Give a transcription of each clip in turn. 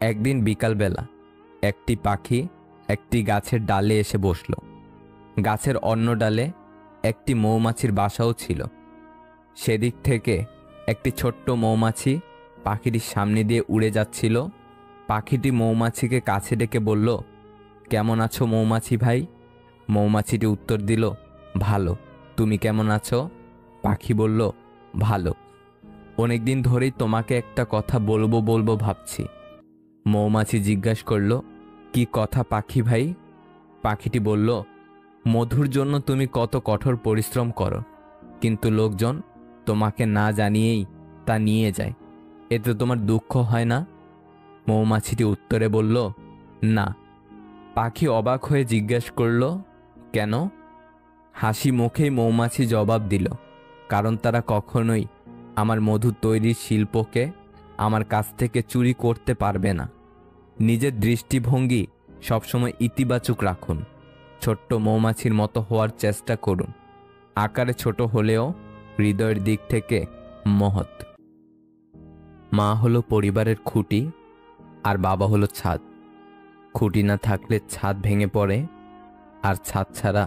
একদিন বিকালবেলা একটি পাখি একটি গাছের ডালে এসে বসল। গাছের অন্য ডালে একটি মৌমাছির বাসাও ছিল। সেদিক থেকে একটি ছোট্ট মৌমাছি পাখিটির সামনে দিয়ে উড়ে যাচ্ছিল। পাখিটি মৌমাছিকে কাছে ডেকে বলল, কেমন আছো মৌমাছি ভাই? মৌমাছিটি উত্তর দিল, ভালো। তুমি কেমন আছো? পাখি বলল, ভালো। অনেকদিন ধরেই তোমাকে একটা কথা বলবো বলবো ভাবছি। মৌমাছি জিজ্ঞাসা করল, কি কথা পাখি ভাই? পাখিটি বলল, মধুর জন্য তুমি কত কঠোর পরিশ্রম করো, কিন্তু লোকজন তোমাকে না জানিয়েই তা নিয়ে যায়। এতে তোমার দুঃখ হয় না? মৌমাছিটি উত্তরে বলল, না। পাখি অবাক হয়ে জিজ্ঞাসা করল, কেন? হাসি মুখেই মৌমাছি জবাব দিল, কারণ তারা কখনোই আমার মধু তৈরির শিল্পকে আমার কাছ থেকে চুরি করতে পারবে না। নিজের দৃষ্টিভঙ্গি সবসময় ইতিবাচক রাখুন। ছোট্ট মৌমাছির মতো হওয়ার চেষ্টা করুন। আকারে ছোট হলেও হৃদয়ের দিক থেকে মহৎ। মা হলো পরিবারের খুঁটি, আর বাবা হলো ছাদ। খুঁটি না থাকলে ছাদ ভেঙে পড়ে, আর ছাদ ছাড়া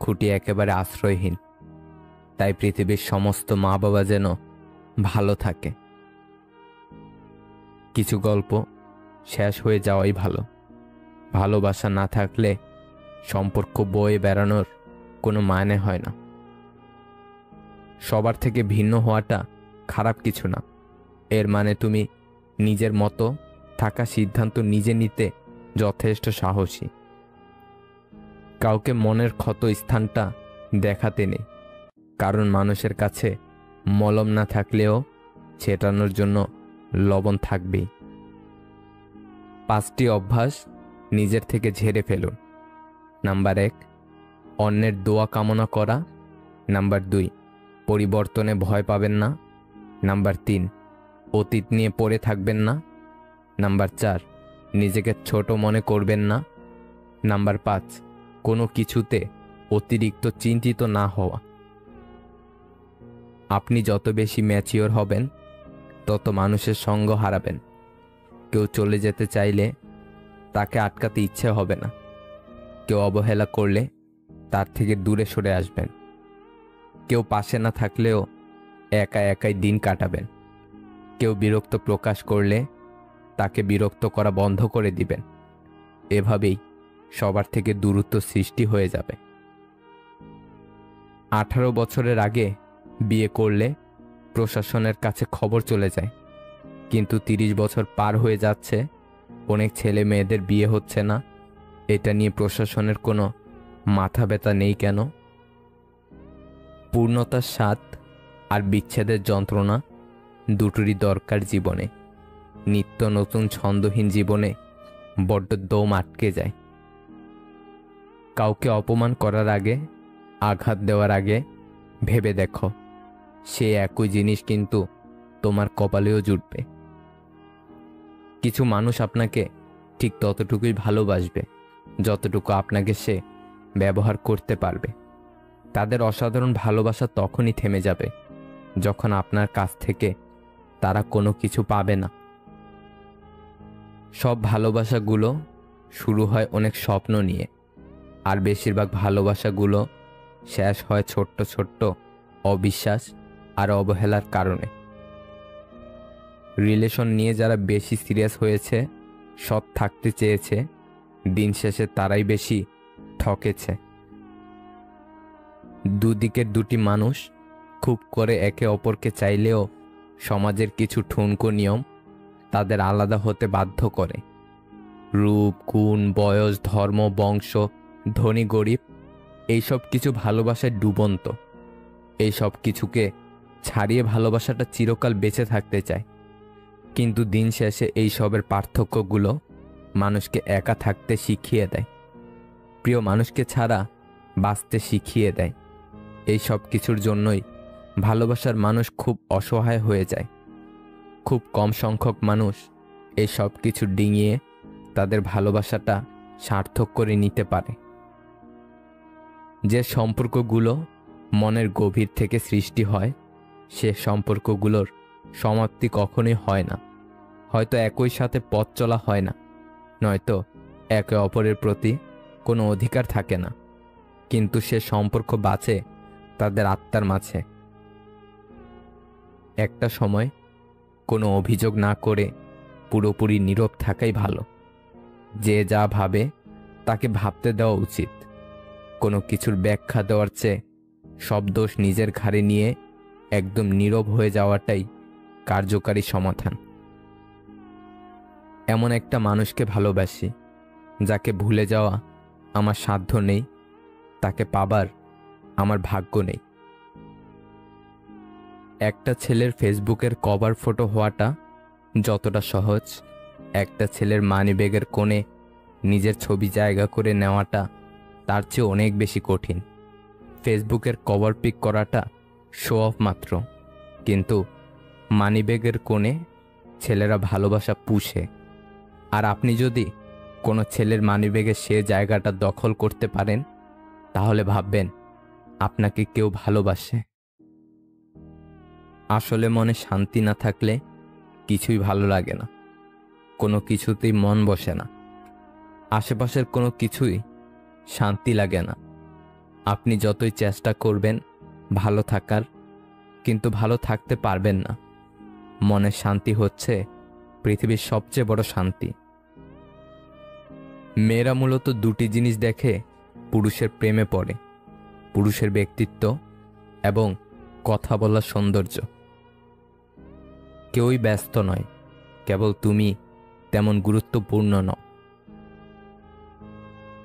খুঁটি একেবারে আশ্রয়হীন। তাই পৃথিবীর সমস্ত মা বাবা যেন ভালো থাকে। কিছু গল্প শেষ হয়ে যাওয়াই ভালো। ভালোবাসা না থাকলে সম্পর্ক বয়ে বেড়ানোর কোনো মানে হয় না। সবার থেকে ভিন্ন হওয়াটা খারাপ কিছু না। এর মানে তুমি নিজের মতো থাকা সিদ্ধান্ত নিজে নিতে যথেষ্ট সাহসী। কাউকে মনের ক্ষত স্থানটা দেখাতে নেই, কারণ মানুষের কাছে মলম না থাকলেও ছেটানোর জন্য লবণ থাকবেই। 5টি অভ্যাস নিজের থেকে ঝেড়ে ফেলুন। নাম্বার 1, অন্যের দোয়া কামনা করা। নাম্বার 2, পরিবর্তনে ভয় পাবেন না। নাম্বার 3, অতীত নিয়ে পড়ে থাকবেন না। নাম্বার 4, নিজেকে ছোট মনে করবেন না। নাম্বার 5, কোনো কিছুতে অতিরিক্ত চিন্তিত না হওয়া। আপনি যত বেশি ম্যাচিওর হবেন, তত মানুষের সঙ্গ হারাবেন। কেউ চলে যেতে চাইলে তাকে আটকাতে ইচ্ছে হবে না। কেউ অবহেলা করলে তার থেকে দূরে সরে আসবেন। কেউ পাশে না থাকলেও একা একাই দিন কাটাবেন। কেউ বিরক্ত প্রকাশ করলে তাকে বিরক্ত করা বন্ধ করে দিবেন। এভাবেই সবার থেকে দূরত্ব সৃষ্টি হয়ে যাবে। 18 বছরের আগে বিয়ে করলে প্রশাসনের কাছে খবর চলে যায়, কিন্তু 30 বছর পার হয়ে যাচ্ছে, অনেক ছেলে মেয়েদের বিয়ে হচ্ছে না। এটা নিয়ে প্রশাসনের কোনো মাথা ব্যথা নেই কেন? পূর্ণতার স্বাদ আর বিচ্ছেদের যন্ত্রণা দুটোরই দরকার জীবনে। নিত্য নতুন ছন্দহীন জীবনে বড্ড দম আটকে যায়। কাউকে অপমান করার আগে, আঘাত দেওয়ার আগে ভেবে দেখো, সে একই জিনিস কিন্তু তোমার কপালেও জুটবে। কিছু মানুষ আপনাকে ঠিক ততটুকুই ভালোবাসবে যতটুকু আপনাকে সে ব্যবহার করতে পারবে। তাদের অসাধারণ ভালোবাসা তখনই থেমে যাবে যখন আপনার কাছ থেকে তারা কোনো কিছু পাবে না। সব ভালোবাসাগুলো শুরু হয় অনেক স্বপ্ন নিয়ে, আর বেশিরভাগ ভালোবাসাগুলো শেষ হয় ছোট্ট ছোট্ট অবিশ্বাস আর অবহেলার কারণে। রিলেশন নিয়ে যারা বেশি সিরিয়াস হয়েছে, সৎ থাকতে চেয়েছে, দিন শেষে তারাই বেশি ঠকেছে। দুদিকের দুটি মানুষ খুব করে একে অপরকে চাইলেও সমাজের কিছু ঠুনকো নিয়ম তাদের আলাদা হতে বাধ্য করে। রূপ, গুণ, বয়স, ধর্ম, বংশ, ধনী গরিব, এইসব কিছু ভালোবাসায় ডুবন্ত। এইসব কিছুকে ছাড়িয়ে ভালোবাসাটা চিরকাল বেঁচে থাকতে চায়, কিন্তু দিন শেষে এইসবের পার্থক্যগুলো মানুষকে একা থাকতে শিখিয়ে দেয়, প্রিয় মানুষকে ছাড়া বাঁচতে শিখিয়ে দেয়। এই সব কিছুর জন্যই ভালোবাসার মানুষ খুব অসহায় হয়ে যায়। খুব কম সংখ্যক মানুষ এই সব কিছু ডিঙিয়ে তাদের ভালোবাসাটা সার্থক করে নিতে পারে। যে সম্পর্কগুলো মনের গভীর থেকে সৃষ্টি হয়, সে সম্পর্কগুলোর সমাপ্তি কখনোই হয় না। হয়তো একই সাথে পথ চলা হয় না, নয়তো একে অপরের প্রতি কোনো অধিকার থাকে না, কিন্তু সে সম্পর্ক বাঁচে তাদের আত্মার মাঝে। একটা সময় কোনো অভিযোগ না করে পুরোপুরি নীরব থাকাই ভালো। যে যা ভাবে তাকে ভাবতে দেওয়া উচিত। কোনো কিছুর ব্যাখ্যা দেওয়ার চেয়ে সব দোষ নিজের ঘাড়ে নিয়ে একদম নীরব হয়ে যাওয়াটাই কার্যকারী সমাধান। এমন একটা মানুষকে ভালোবাসি যাকে ভুলে যাওয়া আমার সাধ্য নেই, তাকে পাবার আমার ভাগ্য নেই। একটা ছেলের ফেসবুকের কভার ফটো হওয়াটা যতটা সহজ, একটা ছেলের মানিব্যাগের কোণে নিজের ছবি জায়গা করে নেওয়াটা তার চেয়ে অনেক বেশি কঠিন। ফেসবুকের কভার পিক করাটা শো অফ মাত্র, কিন্তু মানিব্যাগের কোণে ছেলেরা ভালোবাসা পুষে। আর আপনি যদি কোনো ছেলের মানিব্যাগের সে জায়গাটা দখল করতে পারেন, তাহলে ভাববেন আপনাকে কেউ ভালোবাসে। আসলে মনে শান্তি না থাকলে কিছুই ভালো লাগে না, কোনো কিছুতেই মন বসে না, আশেপাশের কোনো কিছুই শান্তি লাগে না। আপনি যতই চেষ্টা করবেন ভালো থাকার, কিন্তু ভালো থাকতে পারবেন না। মনের শান্তি হচ্ছে পৃথিবীর সবচেয়ে বড় শান্তি। মেয়েরা মূলত দুটি জিনিস দেখে পুরুষের প্রেমে পড়ে: পুরুষের ব্যক্তিত্ব এবং কথা বলার সৌন্দর্য। কেউই ব্যস্ত নয়, কেবল তুমি তেমন গুরুত্বপূর্ণ নও।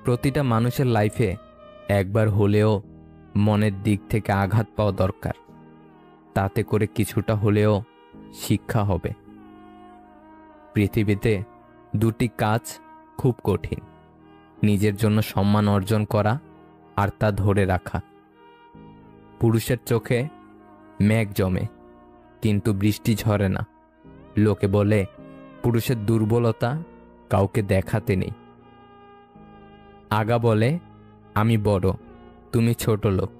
প্রতিটা মানুষের লাইফে একবার হলেও মনের দিক থেকে আঘাত পাওয়া দরকার, তাতে করে কিছুটা হলেও শিক্ষা হবে। পৃথিবীতে দুটি কাজ খুব কঠিন: নিজের জন্য সম্মান অর্জন করা আর তা ধরে রাখা। পুরুষের চোখে মেঘ জমে, কিন্তু বৃষ্টি ঝরে না। লোকে বলে পুরুষের দুর্বলতা কাউকে দেখাতে নেই। আগা বলে আমি বড়, তুমি ছোট লোক।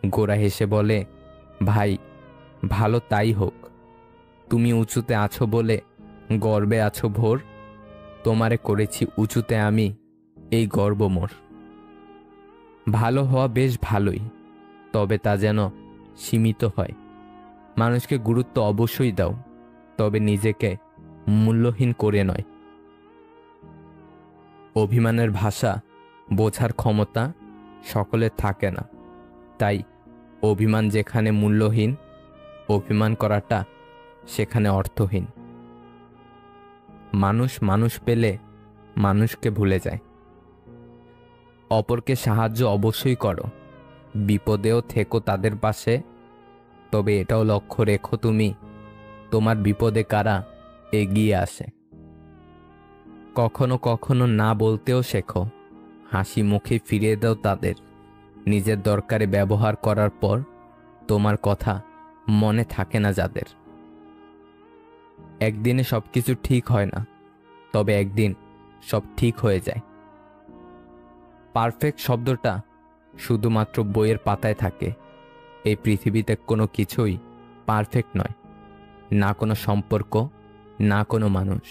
গোরা হেসে বলে ভাই ভালো তাই হোক, তুমি উঁচুতে আছো বলে গর্বে আছো ভোর, তোমারে করেছি উঁচুতে আমি, এই গর্ব মোর। ভালো হওয়া বেশ ভালোই, তবে তা যেন সীমিত হয়। মানুষকে গুরুত্ব অবশ্যই দাও, তবে নিজেকে মূল্যহীন করে নয়। অভিমানের ভাষা বোঝার ক্ষমতা সকলের থাকে না, তাই অভিমান যেখানে মূল্যহীন, অভিমান করাটা সেখানে অর্থহীন। মানুষ মানুষ পেলে মানুষকে ভুলে যায়। অপরকে সাহায্য অবশ্যই করো, বিপদেও থেকো তাদের পাশে, তবে এটাও লক্ষ্য রেখো তুমি তোমার বিপদে কারা এগিয়ে আসে। কখনো কখনো না বলতেও শেখো, হাসি মুখে ফিরিয়ে দাও তাদের। নিজের দরকারে ব্যবহার করার পর তোমার কথা মনে থাকে না যাদের। একদিনে সবকিছু ঠিক হয় না, তবে একদিন সব ঠিক হয়ে যায়। পারফেক্ট শব্দটা শুধুমাত্র বইয়ের পাতায় থাকে। এই পৃথিবীতে কোনো কিছুই পারফেক্ট নয়, না কোনো সম্পর্ক, না কোনো মানুষ।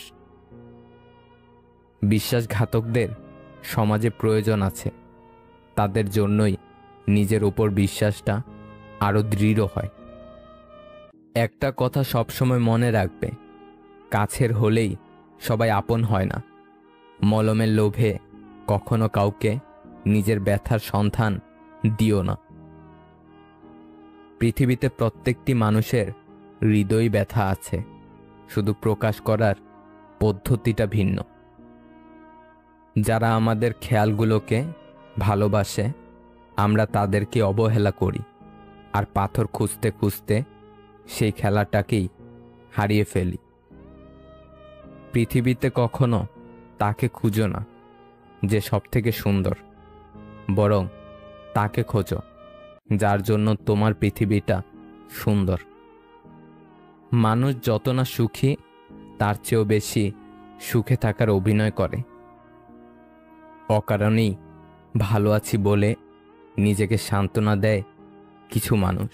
বিশ্বাসঘাতকদের সমাজে প্রয়োজন আছে, তাদের জন্যই নিজের উপর বিশ্বাসটা আরো দৃঢ় হয়। একটা কথা সবসময় মনে রাখবে, কাছের হলেই সবাই আপন হয় না। মলমের লোভে কখনো কাউকে নিজের ব্যথার সন্ধান দিও না। পৃথিবীতে প্রত্যেকটি মানুষের হৃদয় ব্যথা আছে, শুধু প্রকাশ করার পদ্ধতিটা ভিন্ন। যারা আমাদের খেয়ালগুলোকে ভালোবাসে, আমরা তাদেরকে অবহেলা করি, আর পাথর খুঁজতে খুঁজতে সেই খেলাটাকেই হারিয়ে ফেলি। পৃথিবীতে কখনো তাকে খুঁজো না যে সবথেকে সুন্দর, বরং তাকে খোঁজো যার জন্য তোমার পৃথিবীটা সুন্দর। মানুষ যত না সুখী, তার চেয়েও বেশি সুখে থাকার অভিনয় করে। অকারণেই ভালো আছি বলে নিজেকে সান্ত্বনা দেয় কিছু মানুষ।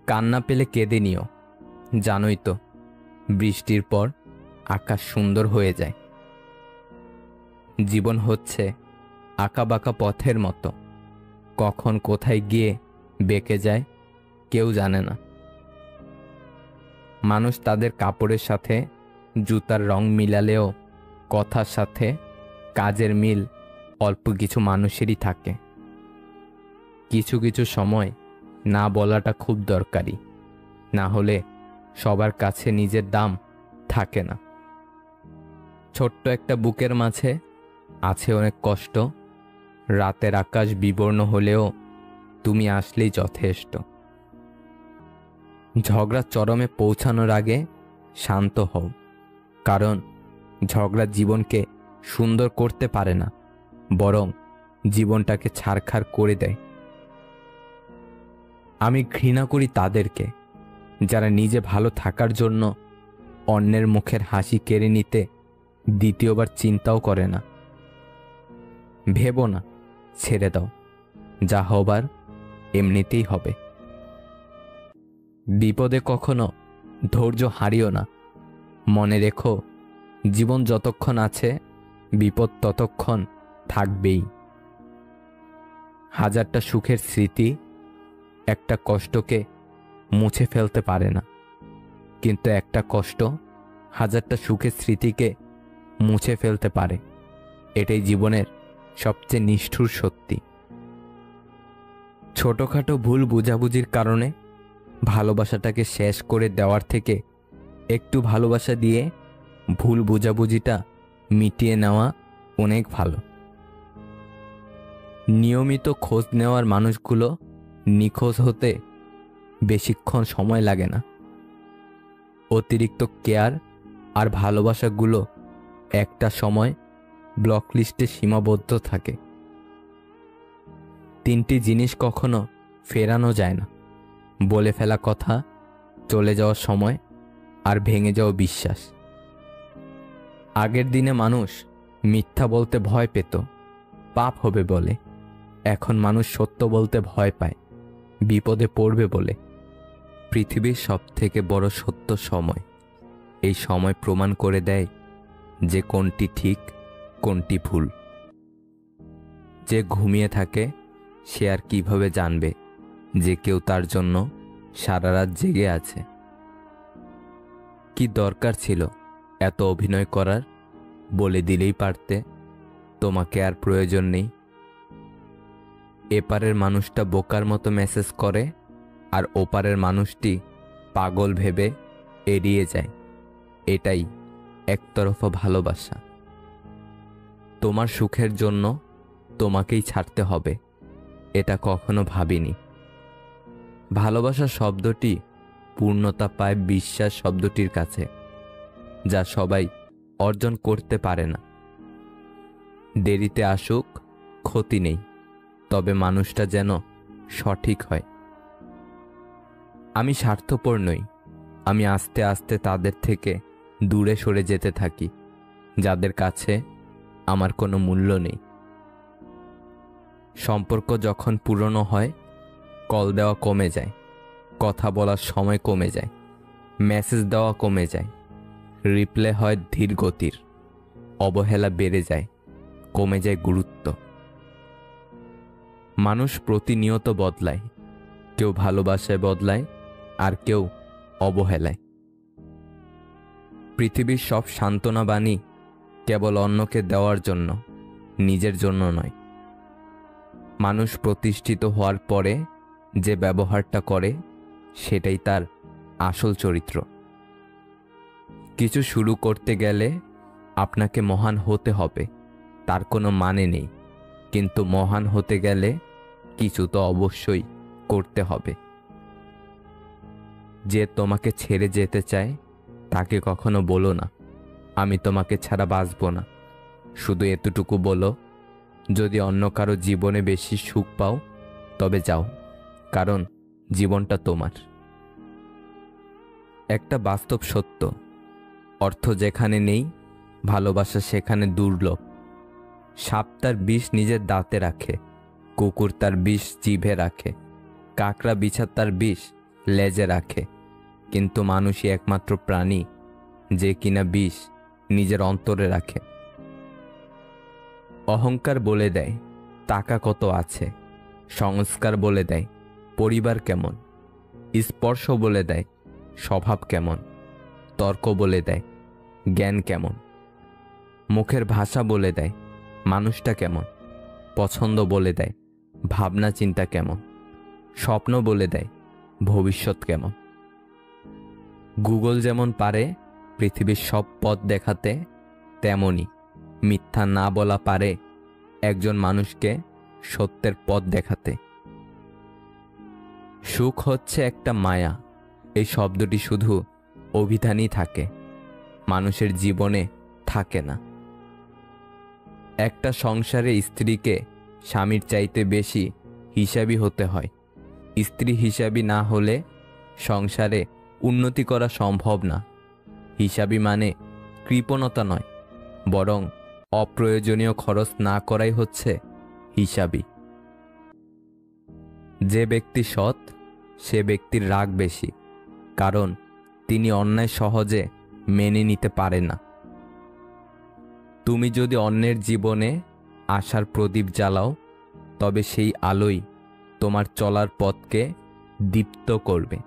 কান্না পেলে কেঁদে নিও, জানোই তো বৃষ্টির পর আকাশ সুন্দর হয়ে যায়। জীবন হচ্ছে আঁকাবাঁকা পথের মতো, কখন কোথায় গিয়ে বেঁকে যায় কেউ জানে না। মানুষ তাদের কাপড়ের সাথে জুতার রং মিলালেও কথার সাথে কাজের মিল অল্প কিছু মানুষেরই থাকে। কিছু কিছু সময় না বলাটা খুব দরকারি, না হলে সবার কাছে নিজের দাম থাকে না। ছোট্ট একটা বুকের মাঝে আছে অনেক কষ্ট, রাতের আকাশ বিবর্ণ হলেও তুমি আসলেই যথেষ্ট। ঝগড়া চরমে পৌঁছানোর আগে শান্ত হও, কারণ ঝগড়া জীবনকে সুন্দর করতে পারে না, বরং জীবনটাকে ছারখার করে দেয়। আমি ঘৃণা করি তাদেরকে যারা নিজে ভালো থাকার জন্য অন্যের মুখের হাসি কেড়ে নিতে দ্বিতীয়বার চিন্তাও করে না। ভেবো না, ছেড়ে দাও, যা হবার এমনিতেই হবে। বিপদে কখনো ধৈর্য হারিও না, মনে রেখো জীবন যতক্ষণ আছে বিপদ ততক্ষণ থাকবেই। হাজারটা সুখের স্মৃতি একটা কষ্টকে মুছে ফেলতে পারে না, কিন্তু একটা কষ্ট হাজারটা সুখের স্মৃতিকে মুছে ফেলতে পারে। এটাই জীবনের সবচেয়ে নিষ্ঠুর সত্যি। ছোটখাটো ভুল বুঝাবুঝির কারণে ভালোবাসাটাকে শেষ করে দেওয়ার থেকে একটু ভালোবাসা দিয়ে ভুল বুঝাবুঝিটা মিটিয়ে নেওয়া অনেক ভালো। নিয়মিত খোঁজ নেওয়ার মানুষগুলো নিখোঁজ হতে বেশিক্ষণ সময় লাগে না। অতিরিক্ত কেয়ার আর ভালোবাসাগুলো একটা সময় ব্লক লিস্টে সীমাবদ্ধ থাকে। 3টি জিনিস কখনো ফেরানো যায় না: বলে ফেলা কথা, চলে যাওয়ার সময়, আর ভেঙে যাওয়া বিশ্বাস। আগের দিনে মানুষ মিথ্যা বলতে ভয় পেত, পাপ হবে বলে। এখন মানুষ সত্য বলতে ভয় পায়, বিপদে পড়বে বলে। পৃথিবীর সবথেকে বড় সত্য সময়। এই সময় প্রমাণ করে দেয় যে কোনটি ঠিক, কোনটি ভুল। যে ঘুমিয়ে থাকে সে আর কিভাবে জানবে যে কেউ তার জন্য সারা রাত জেগে আছে? কি দরকার ছিল এত অভিনয় করার? বলে দিলেই পারতে তোমাকে আর প্রয়োজন নেই। এপারের মানুষটা বোকার মতো মেসেজ করে, আর ওপারের মানুষটি পাগল ভেবে এড়িয়ে যায়। এটাই একতরফা ভালোবাসা। তোমার সুখের জন্য তোমাকেই ছাড়তে হবে, এটা কখনো ভাবিনি। ভালোবাসা শব্দটি পূর্ণতা পায় বিশ্বাস শব্দটির কাছে, যা সবাই অর্জন করতে পারে না। দেরিতে আসুক ক্ষতি নেই, তবে মানুষটা যেন সঠিক হয়। আমি স্বার্থপর নই, আমি আস্তে আস্তে তাদের থেকে দূরে সরে যেতে থাকি যাদের কাছে আমার কোনো মূল্য নেই। সম্পর্ক যখন পুরনো হয়, কল দেওয়া কমে যায়, কথা বলার সময় কমে যায়, মেসেজ দেওয়া কমে যায়, রিপ্লে হয় ধীর গতির, অবহেলা বেড়ে যায়, কমে যায় গুরুত্ব। মানুষ প্রতিনিয়ত বদলায়, কেউ ভালোবাসায় বদলায়, আর কেউ অবহেলায়। পৃথিবীর সব সান্ত্বনা বাণী কেবল অন্যকে দেওয়ার জন্য, নিজের জন্য নয়। মানুষ প্রতিষ্ঠিত হওয়ার পরে যে ব্যবহারটা করে সেটাই তার আসল চরিত্র। কিছু শুরু করতে গেলে আপনাকে মহান হতে হবে, তার কোনো মানে নেই, কিন্তু মহান হতে গেলে কিছু তো অবশ্যই করতে হবে। যে তোমাকে ছেড়ে যেতে চায় তাকে কখনো বলো না আমি তোমাকে ছাড়া বাঁচব না। শুধু এতটুকু বলো, যদি অন্য কারো জীবনে বেশি সুখ পাও তবে যাও, কারণ জীবনটা তোমার। একটা বাস্তব সত্য, অর্থ যেখানে নেই ভালোবাসা সেখানে দুর্লভ। সাপ তার বিষ নিজের দাঁতে রাখে, কুকুর তার বিষ জিভে রাখে, কাকড়া বিছা তার বিষ লেজে রাখে, কিন্তু মানুষই একমাত্র প্রাণী যে কিনা বিষ নিজের অন্তরে রাখে। অহংকার বলে দেয় টাকা কত আছে, সংস্কার বলে দেয় পরিবার কেমন, স্পর্শ বলে দেয় স্বভাব কেমন, তর্ক বলে দেয় জ্ঞান কেমন, মুখের ভাষা বলে দেয় মানুষটা কেমন, পছন্দ বলে দেয় ভাবনা চিন্তা কেমন, স্বপ্ন বলে দেয় ভবিষ্যৎ কেমন। গুগল যেমন পারে পৃথিবীর সব পথ দেখাতে, তেমনি মিথ্যা না বলা পারে একজন মানুষকে সত্যের পথ দেখাতে। সুখ হচ্ছে একটা মায়া, এই শব্দটি শুধু অভিধানই থাকে, মানুষের জীবনে থাকে না। একটা সংসারে স্ত্রীকে স্বামীর চাইতে বেশি হিসাবি হতে হয়। স্ত্রী হিসাবি না হলে সংসারে উন্নতি করা সম্ভব না। হিসাবি মানে কৃপণতা নয়, বরং অপ্রয়োজনীয় খরচ না করাই হচ্ছে হিসাবি। যে ব্যক্তি সৎ সে ব্যক্তির রাগ বেশি, কারণ তিনি অন্যায় সহজে মেনে নিতে পারে না। তুমি যদি অন্যের জীবনে আশার প্রদীপ জ্বালাও, তবে সেই আলোই তোমার চলার পথকে দীপ্ত করবে।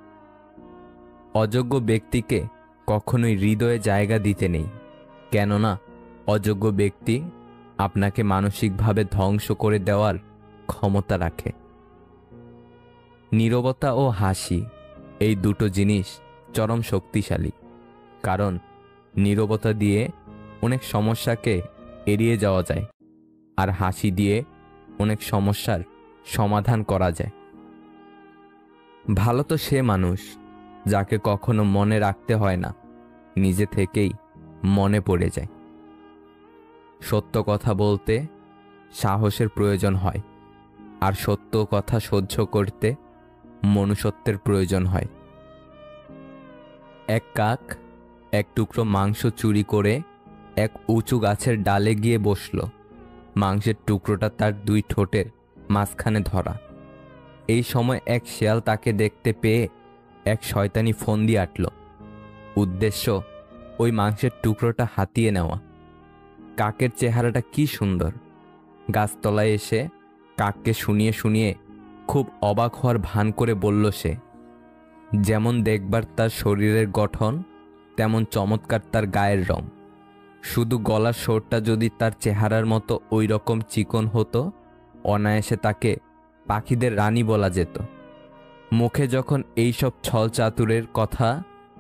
অযোগ্য ব্যক্তিকে কখনোই হৃদয়ে জায়গা দিতে নেই, কেননা অযোগ্য ব্যক্তি আপনাকে মানসিকভাবে ধ্বংস করে দেওয়ার ক্ষমতা রাখে। নীরবতা ও হাসি এই দুটো জিনিস চরম শক্তিশালী, কারণ নীরবতা দিয়ে অনেক সমস্যাকে এড়িয়ে যাওয়া যায়, আর হাসি দিয়ে অনেক সমস্যার সমাধান করা যায়। ভালো তো সে মানুষ যাকে কখনো মনে রাখতে হয় না, নিজে থেকেই মনে পড়ে যায়। সত্য কথা বলতে সাহসের প্রয়োজন হয়, আর সত্য কথা সহ্য করতে মনুষ্যত্বের প্রয়োজন হয়। এক কাক এক টুকরো মাংস চুরি করে এক উঁচু গাছের ডালে গিয়ে বসল। মাংসের টুকরোটা তার দুই ঠোঁটের মাঝখানে ধরা। এই সময় এক শেয়াল তাকে দেখতে পেয়ে এক শয়তানি ফন্দি আঁটল। উদ্দেশ্য ওই মাংসের টুকরোটা হাতিয়ে নেওয়া। কাকের চেহারাটা কি সুন্দর! গাছতলায় এসে কাককে শুনিয়ে শুনিয়ে খুব অবাক হওয়ার ভান করে বলল সে, যেমন দেখবার তার শরীরের গঠন, তেমন চমৎকার তার গায়ের রং। শুধু গলার স্বরটা যদি তার চেহারার মতো ওই রকম চিকন হতো, অনায়াসে তাকে পাখিদের রানী বলা যেত। মুখে যখন এইসব ছল চাতুরের কথা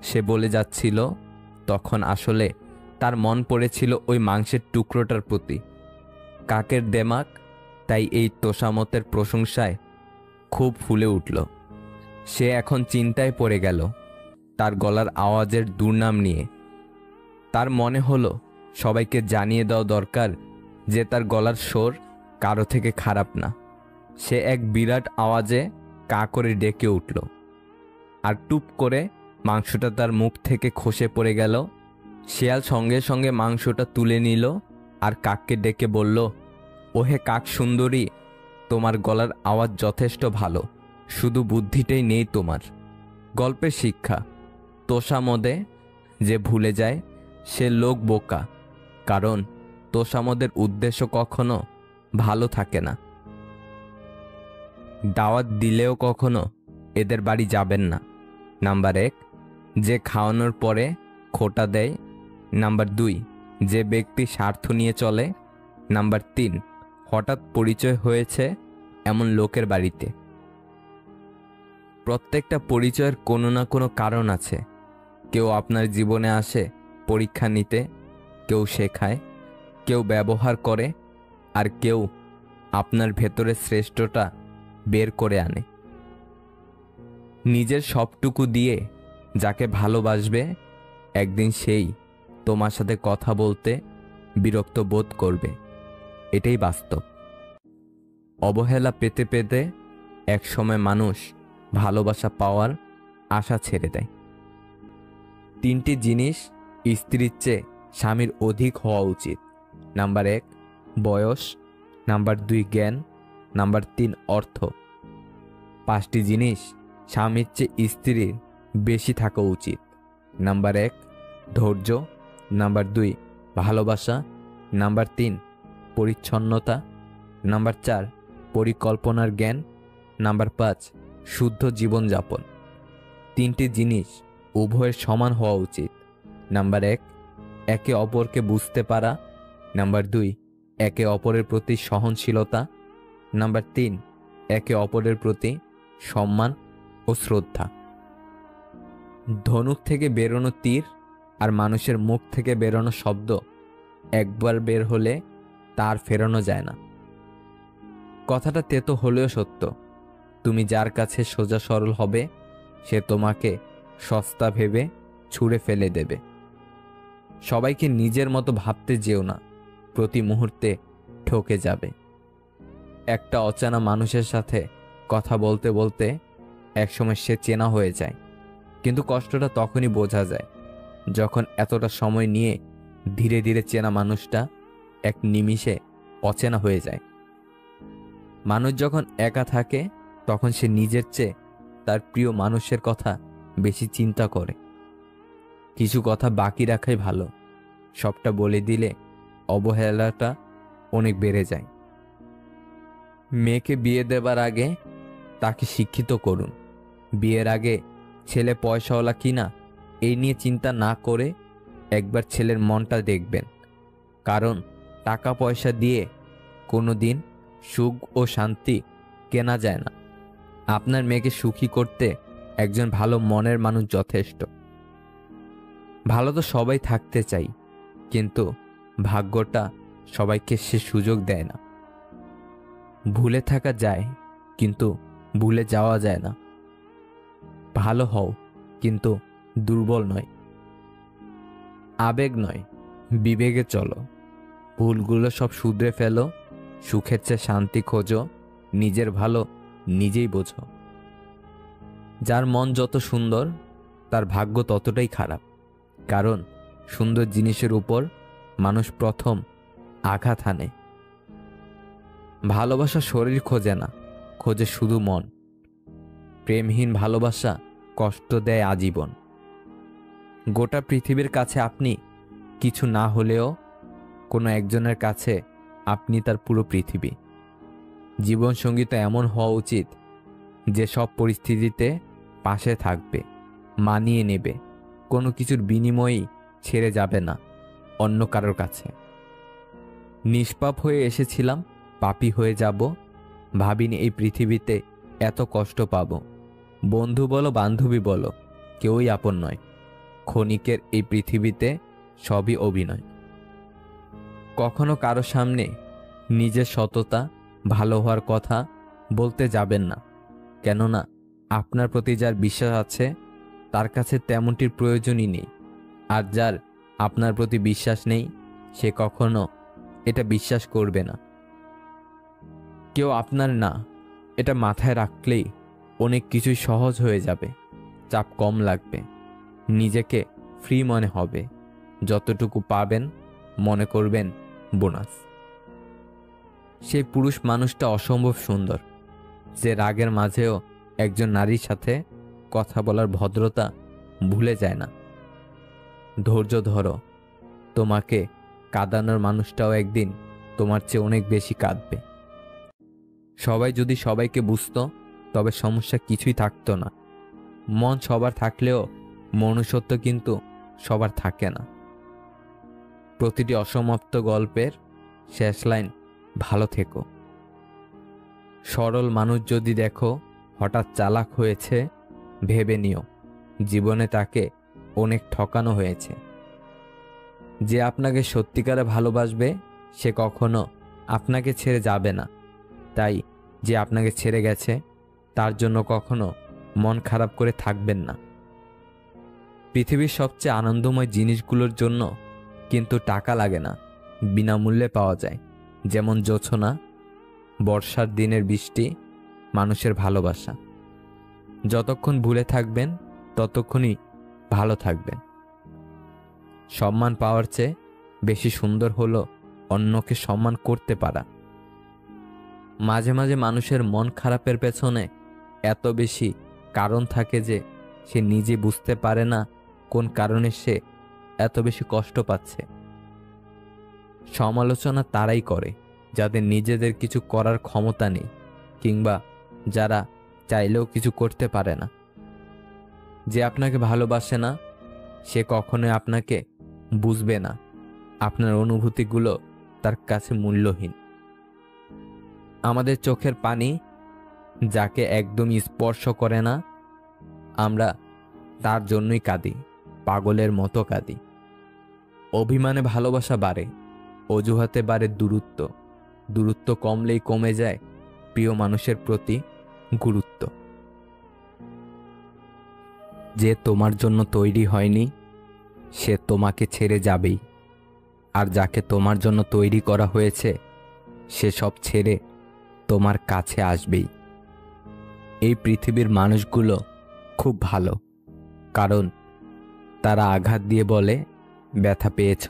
সে বলে যাচ্ছিল, তখন আসলে তার মন পড়েছিল ওই মাংসের টুকরোটার প্রতি। কাকের দেমাক তাই এই তোষামতের প্রশংসায় খুব ফুলে উঠল। সে এখন চিন্তায় পড়ে গেল তার গলার আওয়াজের দুর্নাম নিয়ে। তার মনে হলো সবাইকে জানিয়ে দেওয়া দরকার যে তার গলার স্বর কারো থেকে খারাপ না। সে এক বিরাট আওয়াজে কা করে ডেকে উঠল, আর টুপ করে মাংসটা তার মুখ থেকে খসে পড়ে গেল। শেয়াল সঙ্গে সঙ্গে মাংসটা তুলে নিল আর কাককে ডেকে বলল, ওহে কাক সুন্দরী, তোমার গলার আওয়াজ যথেষ্ট ভালো, শুধু বুদ্ধিটাই নেই তোমার। গল্পের শিক্ষা, তোষামদে যে ভুলে যায় সে লোক বোকা, কারণ তোষামদের উদ্দেশ্য কখনো ভালো থাকে না। দাওয়াত দিলেও কখনো এদের বাড়ি যাবেন না। নাম্বার 1, যে খাওয়ানোর পরে খোটা দেয়। নাম্বার 2, যে ব্যক্তি স্বার্থ নিয়ে চলে। নাম্বার 3, হঠাৎ পরিচয় হয়েছে এমন লোকের বাড়িতে। প্রত্যেকটা পরিচয়ের কোনো না কোনো কারণ আছে। কেউ আপনার জীবনে আসে পরীক্ষা নিতে, কেউ শেখায়, কেউ ব্যবহার করে, আর কেউ আপনার ভেতরের শ্রেষ্ঠটা বের করে আনে। নিজের সবটুকু দিয়ে যাকে ভালোবাসবে, একদিন সেই তোমার সাথে কথা বলতে বিরক্ত বোধ করবে। এটাই বাস্তব। অবহেলা পেতে পেতে একসময় মানুষ ভালোবাসা পাওয়ার আশা ছেড়ে দেয়। 3টি জিনিস স্ত্রীর চেয়ে স্বামীর অধিক হওয়া উচিত। নাম্বার 1, বয়স। নাম্বার 2, জ্ঞান। নাম্বার 3, অর্থ। 5টি জিনিস স্বামীর চেয়ে স্ত্রীর বেশি থাকা উচিত। নাম্বার 1, ধৈর্য, নাম্বার 2 ভালোবাসা, নাম্বার 3 পরিচ্ছন্নতা, নাম্বার 4 পরিকল্পনার জ্ঞান, নাম্বার 5 শুদ্ধ জীবনযাপন। 3টি জিনিস উভয়ের সমান হওয়া উচিত। নাম্বার 1 একে অপরকে বুঝতে পারা, নাম্বার 2 একে অপরের প্রতি সহনশীলতা, নাম্বার 3 একে অপরের প্রতি সম্মান ও শ্রদ্ধা। ধনুক থেকে বেরোনো তীর আর মানুষের মুখ থেকে বেরোনো শব্দ একবার বের হলে তার ফেরানো যায় না। কথাটা তেতো হলেও সত্য। তুমি যার কাছে সোজা সরল হবে, সে তোমাকে সস্তা ভেবে ছুঁড়ে ফেলে দেবে। সবাইকে নিজের মতো ভাবতে যেও না, প্রতি মুহূর্তে ঠকে যাবে। একটা অচেনা মানুষের সাথে কথা বলতে বলতে একসময় সে চেনা হয়ে যায়, কিন্তু কষ্টটা তখনই বোঝা যায় যখন এতটা সময় নিয়ে ধীরে ধীরে চেনা মানুষটা এক নিমিষে অচেনা হয়ে যায়। মানুষ যখন একা থাকে তখন সে নিজের চেয়ে তার প্রিয় মানুষের কথা বেশি চিন্তা করে। কিছু কথা বাকি রাখাই ভালো, সবটা বলে দিলে অবহেলাটা অনেক বেড়ে যায়। মেয়েকে বিয়ে দেবার আগে তাকে শিক্ষিত করুন। বিয়ের আগে ছেলে পয়সাওয়ালা কিনা এই নিয়ে চিন্তা না করে একবার ছেলের মনটা দেখবেন, কারণ টাকা পয়সা দিয়ে কোনো দিন সুখ ও শান্তি কেনা যায় না। আপনার মেয়েকে সুখী করতে একজন ভালো মনের মানুষ যথেষ্ট। ভালো তো সবাই থাকতে চাই, কিন্তু ভাগ্যটা সবাইকে সে সুযোগ দেয় না। ভুলে থাকা যায়, কিন্তু ভুলে যাওয়া যায় না। ভালো হও, কিন্তু দুর্বল নয়। আবেগ নয়, বিবেকে চলো। ভুলগুলো সব শুধরে ফেলো, সুখের চেয়ে শান্তি খোঁজো, নিজের ভালো নিজেই বোঝো। যার মন যত সুন্দর তার ভাগ্য ততটাই খারাপ, কারণ সুন্দর জিনিসের উপর মানুষ প্রথম আঘাত হানে। ভালোবাসা শরীর খোঁজে না, খোঁজে শুধু মন। প্রেমহীন ভালোবাসা কষ্ট দেয় আজীবন। গোটা পৃথিবীর কাছে আপনি কিছু না হলেও কোনো একজনের কাছে আপনি তার পুরো পৃথিবী। জীবনসঙ্গী তো এমন হওয়া উচিত যে সব পরিস্থিতিতে পাশে থাকবে, মানিয়ে নেবে, কোনো কিছুর বিনিময়েই ছেড়ে যাবে না অন্য কারোর কাছে। নিষ্পাপ হয়ে এসেছিলাম, পাপী হয়ে যাব, ভাবিনি এই পৃথিবীতে এত কষ্ট পাবো। বন্ধু বলো বান্ধবী বলো, কেউই আপন নয়। ক্ষণিকের এই পৃথিবীতে সবই অভিনয়। কখনো কারো সামনে নিজের সততা, ভালো হওয়ার কথা বলতে যাবেন না, কেননা আপনার প্রতি যার বিশ্বাস আছে তার কাছে তেমনটির প্রয়োজনই নেই। আর যার আপনার প্রতি বিশ্বাস নেই সে কখনো এটা বিশ্বাস করবে না। কেউ আপনার না, এটা মাথায় রাখলেই অনেক কিছুই সহজ হয়ে যাবে, চাপ কম লাগবে, নিজেকে ফ্রি মনে হবে। যতটুকু পাবেন মনে করবেন বোনাস। সেই পুরুষ মানুষটা অসম্ভব সুন্দর, যে রাগের মাঝেও একজন নারীর সাথে কথা বলার ভদ্রতা ভুলে যায় না। ধৈর্য ধরো, তোমাকে কাঁদানোর মানুষটাও একদিন তোমার চেয়ে অনেক বেশি কাঁদবে। সবাই যদি সবাইকে বুঝতো তবে সমস্যা কিছুই থাকতো না। মন সবার থাকলেও মনুষ্যত্ব কিন্তু সবার থাকে না। প্রতিটি অসমাপ্ত গল্পের শেষ লাইন ভালো থেকো। সরল মানুষ যদি দেখো হঠাৎ চালাক হয়েছে, ভেবে নিও জীবনে তাকে অনেক ঠকানো হয়েছে। যে আপনাকে সত্যিকারে ভালোবাসবে সে কখনো আপনাকে ছেড়ে যাবে না। তাই যে আপনাকে ছেড়ে গেছে তার জন্য কখনো মন খারাপ করে থাকবেন না। পৃথিবীর সবচেয়ে আনন্দময় জিনিসগুলোর জন্য কিন্তু টাকা লাগে না, বিনামূল্যে পাওয়া যায়। যেমন জোছনা, বর্ষার দিনের বৃষ্টি, মানুষের ভালোবাসা। যতক্ষণ ভুলে থাকবেন ততক্ষণই ভালো থাকবেন। সম্মান পাওয়ার চেয়ে বেশি সুন্দর হলো অন্যকে সম্মান করতে পারা। মাঝে মাঝে মানুষের মন খারাপের পেছনে এত বেশি কারণ থাকে যে সে নিজে বুঝতে পারে না কোন কারণে সে এত বেশি কষ্ট পাচ্ছে। সমালোচনা তারাই করে যাদের নিজেদের কিছু করার ক্ষমতা নেই, কিংবা যারা চাইলেও কিছু করতে পারে না। যে আপনাকে ভালোবাসে না সে কখনোই আপনাকে বুঝবে না। আপনার অনুভূতিগুলো তার কাছে মূল্যহীন। আমাদের চোখের পানি যাকে একদমই স্পর্শ করে না, আমরা তার জন্যই কাঁদি, পাগলের মতো কাঁদি। অভিমানে ভালোবাসা বাড়ে, অজুহাতে বাড়ে দূরত্ব, দূরত্ব কমলেই কমে যায় প্রিয় মানুষের প্রতি গুরুত্ব। যে তোমার জন্য তৈরি হয়নি সে তোমাকে ছেড়ে যাবেই, আর যাকে তোমার জন্য তৈরি করা হয়েছে সে সব ছেড়ে তোমার কাছে আসবেই। এই পৃথিবীর মানুষগুলো খুব ভালো, কারণ তারা আঘাত দিয়ে বলে ব্যথা পেয়েছ,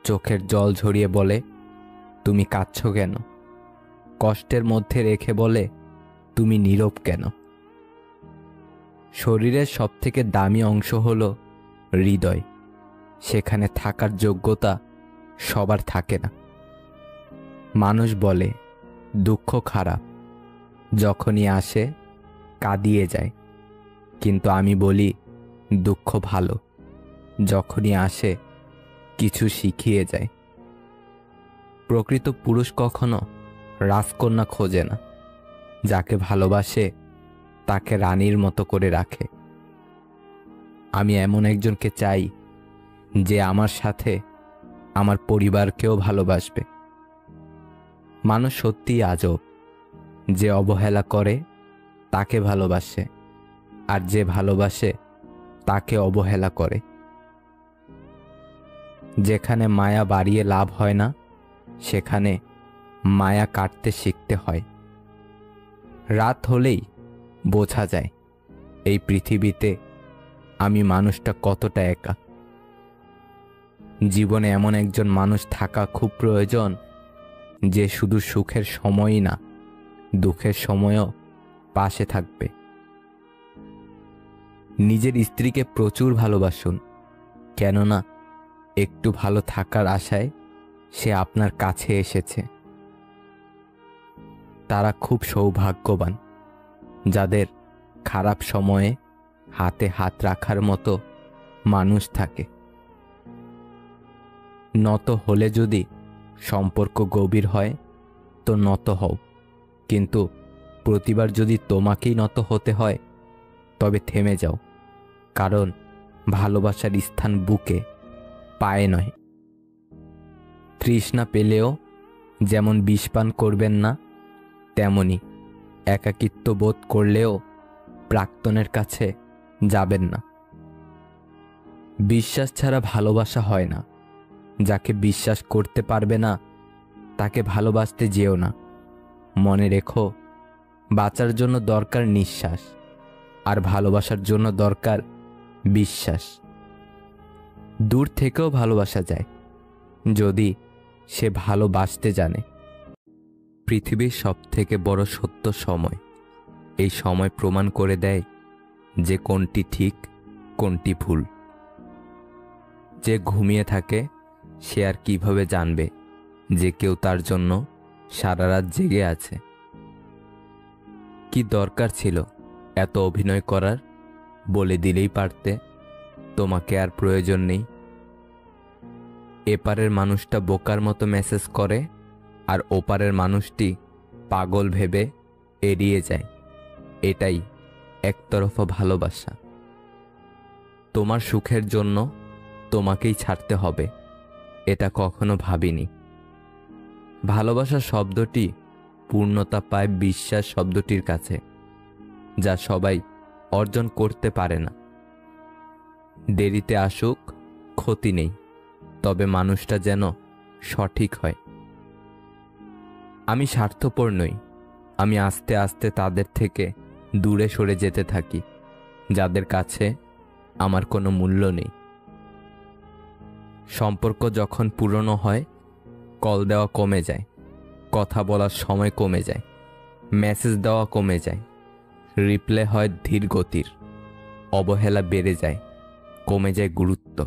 চোখের জল ঝরিয়ে বলে তুমি কাঁদছ কেন, কষ্টের মধ্যে রেখে বলে তুমি নীরব কেন। শরীরের সবথেকে দামি অংশ হলো হৃদয়, সেখানে থাকার যোগ্যতা সবার থাকে না। মানুষ বলে দুঃখ খারাপ, যখনই আসে কাঁদিয়ে যায়, কিন্তু আমি বলি দুঃখ ভালো, যখনই আসে কিছু শিখিয়ে যায়। প্রকৃত পুরুষ কখনো রাজকন্যা খোঁজে না, যাকে ভালোবাসে তাকে রানীর মতো করে রাখে। আমি এমন একজনকে চাই যে আমার সাথে আমার পরিবারকেও ভালোবাসবে। মানুষ সত্যিই আজব, যে অবহেলা করে তাকে ভালোবাসে, আর যে ভালোবাসে তাকে অবহেলা করে। যেখানে মায়া বাড়িয়ে লাভ হয় না সেখানে মায়া কাটতে শিখতে হয়। রাত হলেই বোঝা যায় এই পৃথিবীতে আমি মানুষটা কতটা একা। জীবনে এমন একজন মানুষ থাকা খুব প্রয়োজন, যে শুধু সুখের সময়ই না, দুঃখের সময়ও পাশে থাকবে। নিজের স্ত্রীকে প্রচুর ভালোবাসুন, কেননা একটু ভালো থাকার আশায় সে আপনার কাছে এসেছে। তারা খুব সৌভাগ্যবান যাদের খারাপ সময়ে হাতে হাত রাখার মতো মানুষ থাকে। নত হলে যদি সম্পর্ক গভীর হয় তো নত হও, কিন্তু প্রতিবার যদি তোমাকেই নত হতে হয় তবে থেমে যাও, কারণ ভালোবাসার স্থান বুকে, পায়ে নয়। তৃষ্ণা পেলেও যেমন বিষ পান করবেন না, তেমনি একাকিত্ব বোধ করলেও প্রাক্তনের কাছে যাবেন না। বিশ্বাস ছাড়া ভালোবাসা হয় না। যাকে বিশ্বাস করতে পারবে না তাকে ভালোবাসতে যেও না। মনে রেখো, বাঁচার জন্য দরকার নিঃশ্বাস, আর ভালোবাসার জন্য দরকার বিশ্বাস। দূর থেকেও ভালোবাসা যায় যদি সে ভালোবাসতে জানে। পৃথিবীর সবথেকে বড় সত্য সময়। এই সময় প্রমাণ করে দেয় যে কোনটি ঠিক কোনটি ভুল। যে ঘুমিয়ে থাকে সে আর কিভাবে জানবে যে কেউ তার জন্য সারা রাত জেগে আছে। কি দরকার ছিল এত অভিনয় করার? বলে দিলেই পারতে তোমাকে আর প্রয়োজন নেই। এপারের মানুষটা বোকার মতো মেসেজ করে, আর ওপারের মানুষটি পাগল ভেবে এড়িয়ে যায়। এটাই একতরফা ভালোবাসা। তোমার সুখের জন্য তোমাকেই ছাড়তে হবে, এটা কখনো ভাবিনি। ভালোবাসা শব্দটি পূর্ণতা পায় বিশ্বাস শব্দটির কাছে, যা সবাই অর্জন করতে পারে না। দেরিতে আসুক ক্ষতি নেই, তবে মানুষটা যেন সঠিক হয়। আমি স্বার্থপর নই। আমি আস্তে আস্তে তাদের থেকে দূরে সরে যেতে থাকি যাদের কাছে আমার কোনো মূল্য নেই। সম্পর্ক যখন পুরনো হয় কল দেওয়া কমে যায়, কথা বলার সময় কমে যায়, মেসেজ দেওয়া কমে যায়, রিপ্লে হয় ধীর গতির, অবহেলা বেড়ে যায়, কমে যায় গুরুত্ব।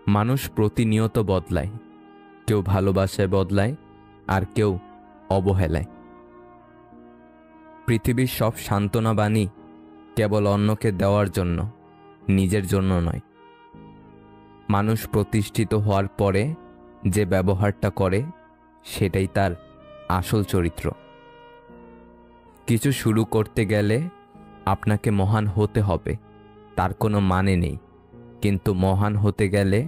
মানুষ প্রতিনিয়ত বদলায়, কেউ ভালোবাসায় বদলায় আর কেউ অবহেলায়। পৃথিবীর সব সান্ত্বনা বাণী কেবল অন্যকে দেওয়ার জন্য, নিজের জন্য নয়। মানুষ প্রতিষ্ঠিত হওয়ার পরে যে ব্যবহারটা করে সেটাই তার আসল চরিত্র। কিছু শুরু করতে গেলে আপনাকে মহান হতে হবে, তার কোনো মানে নেই, কিন্তু মহান হতে গেলে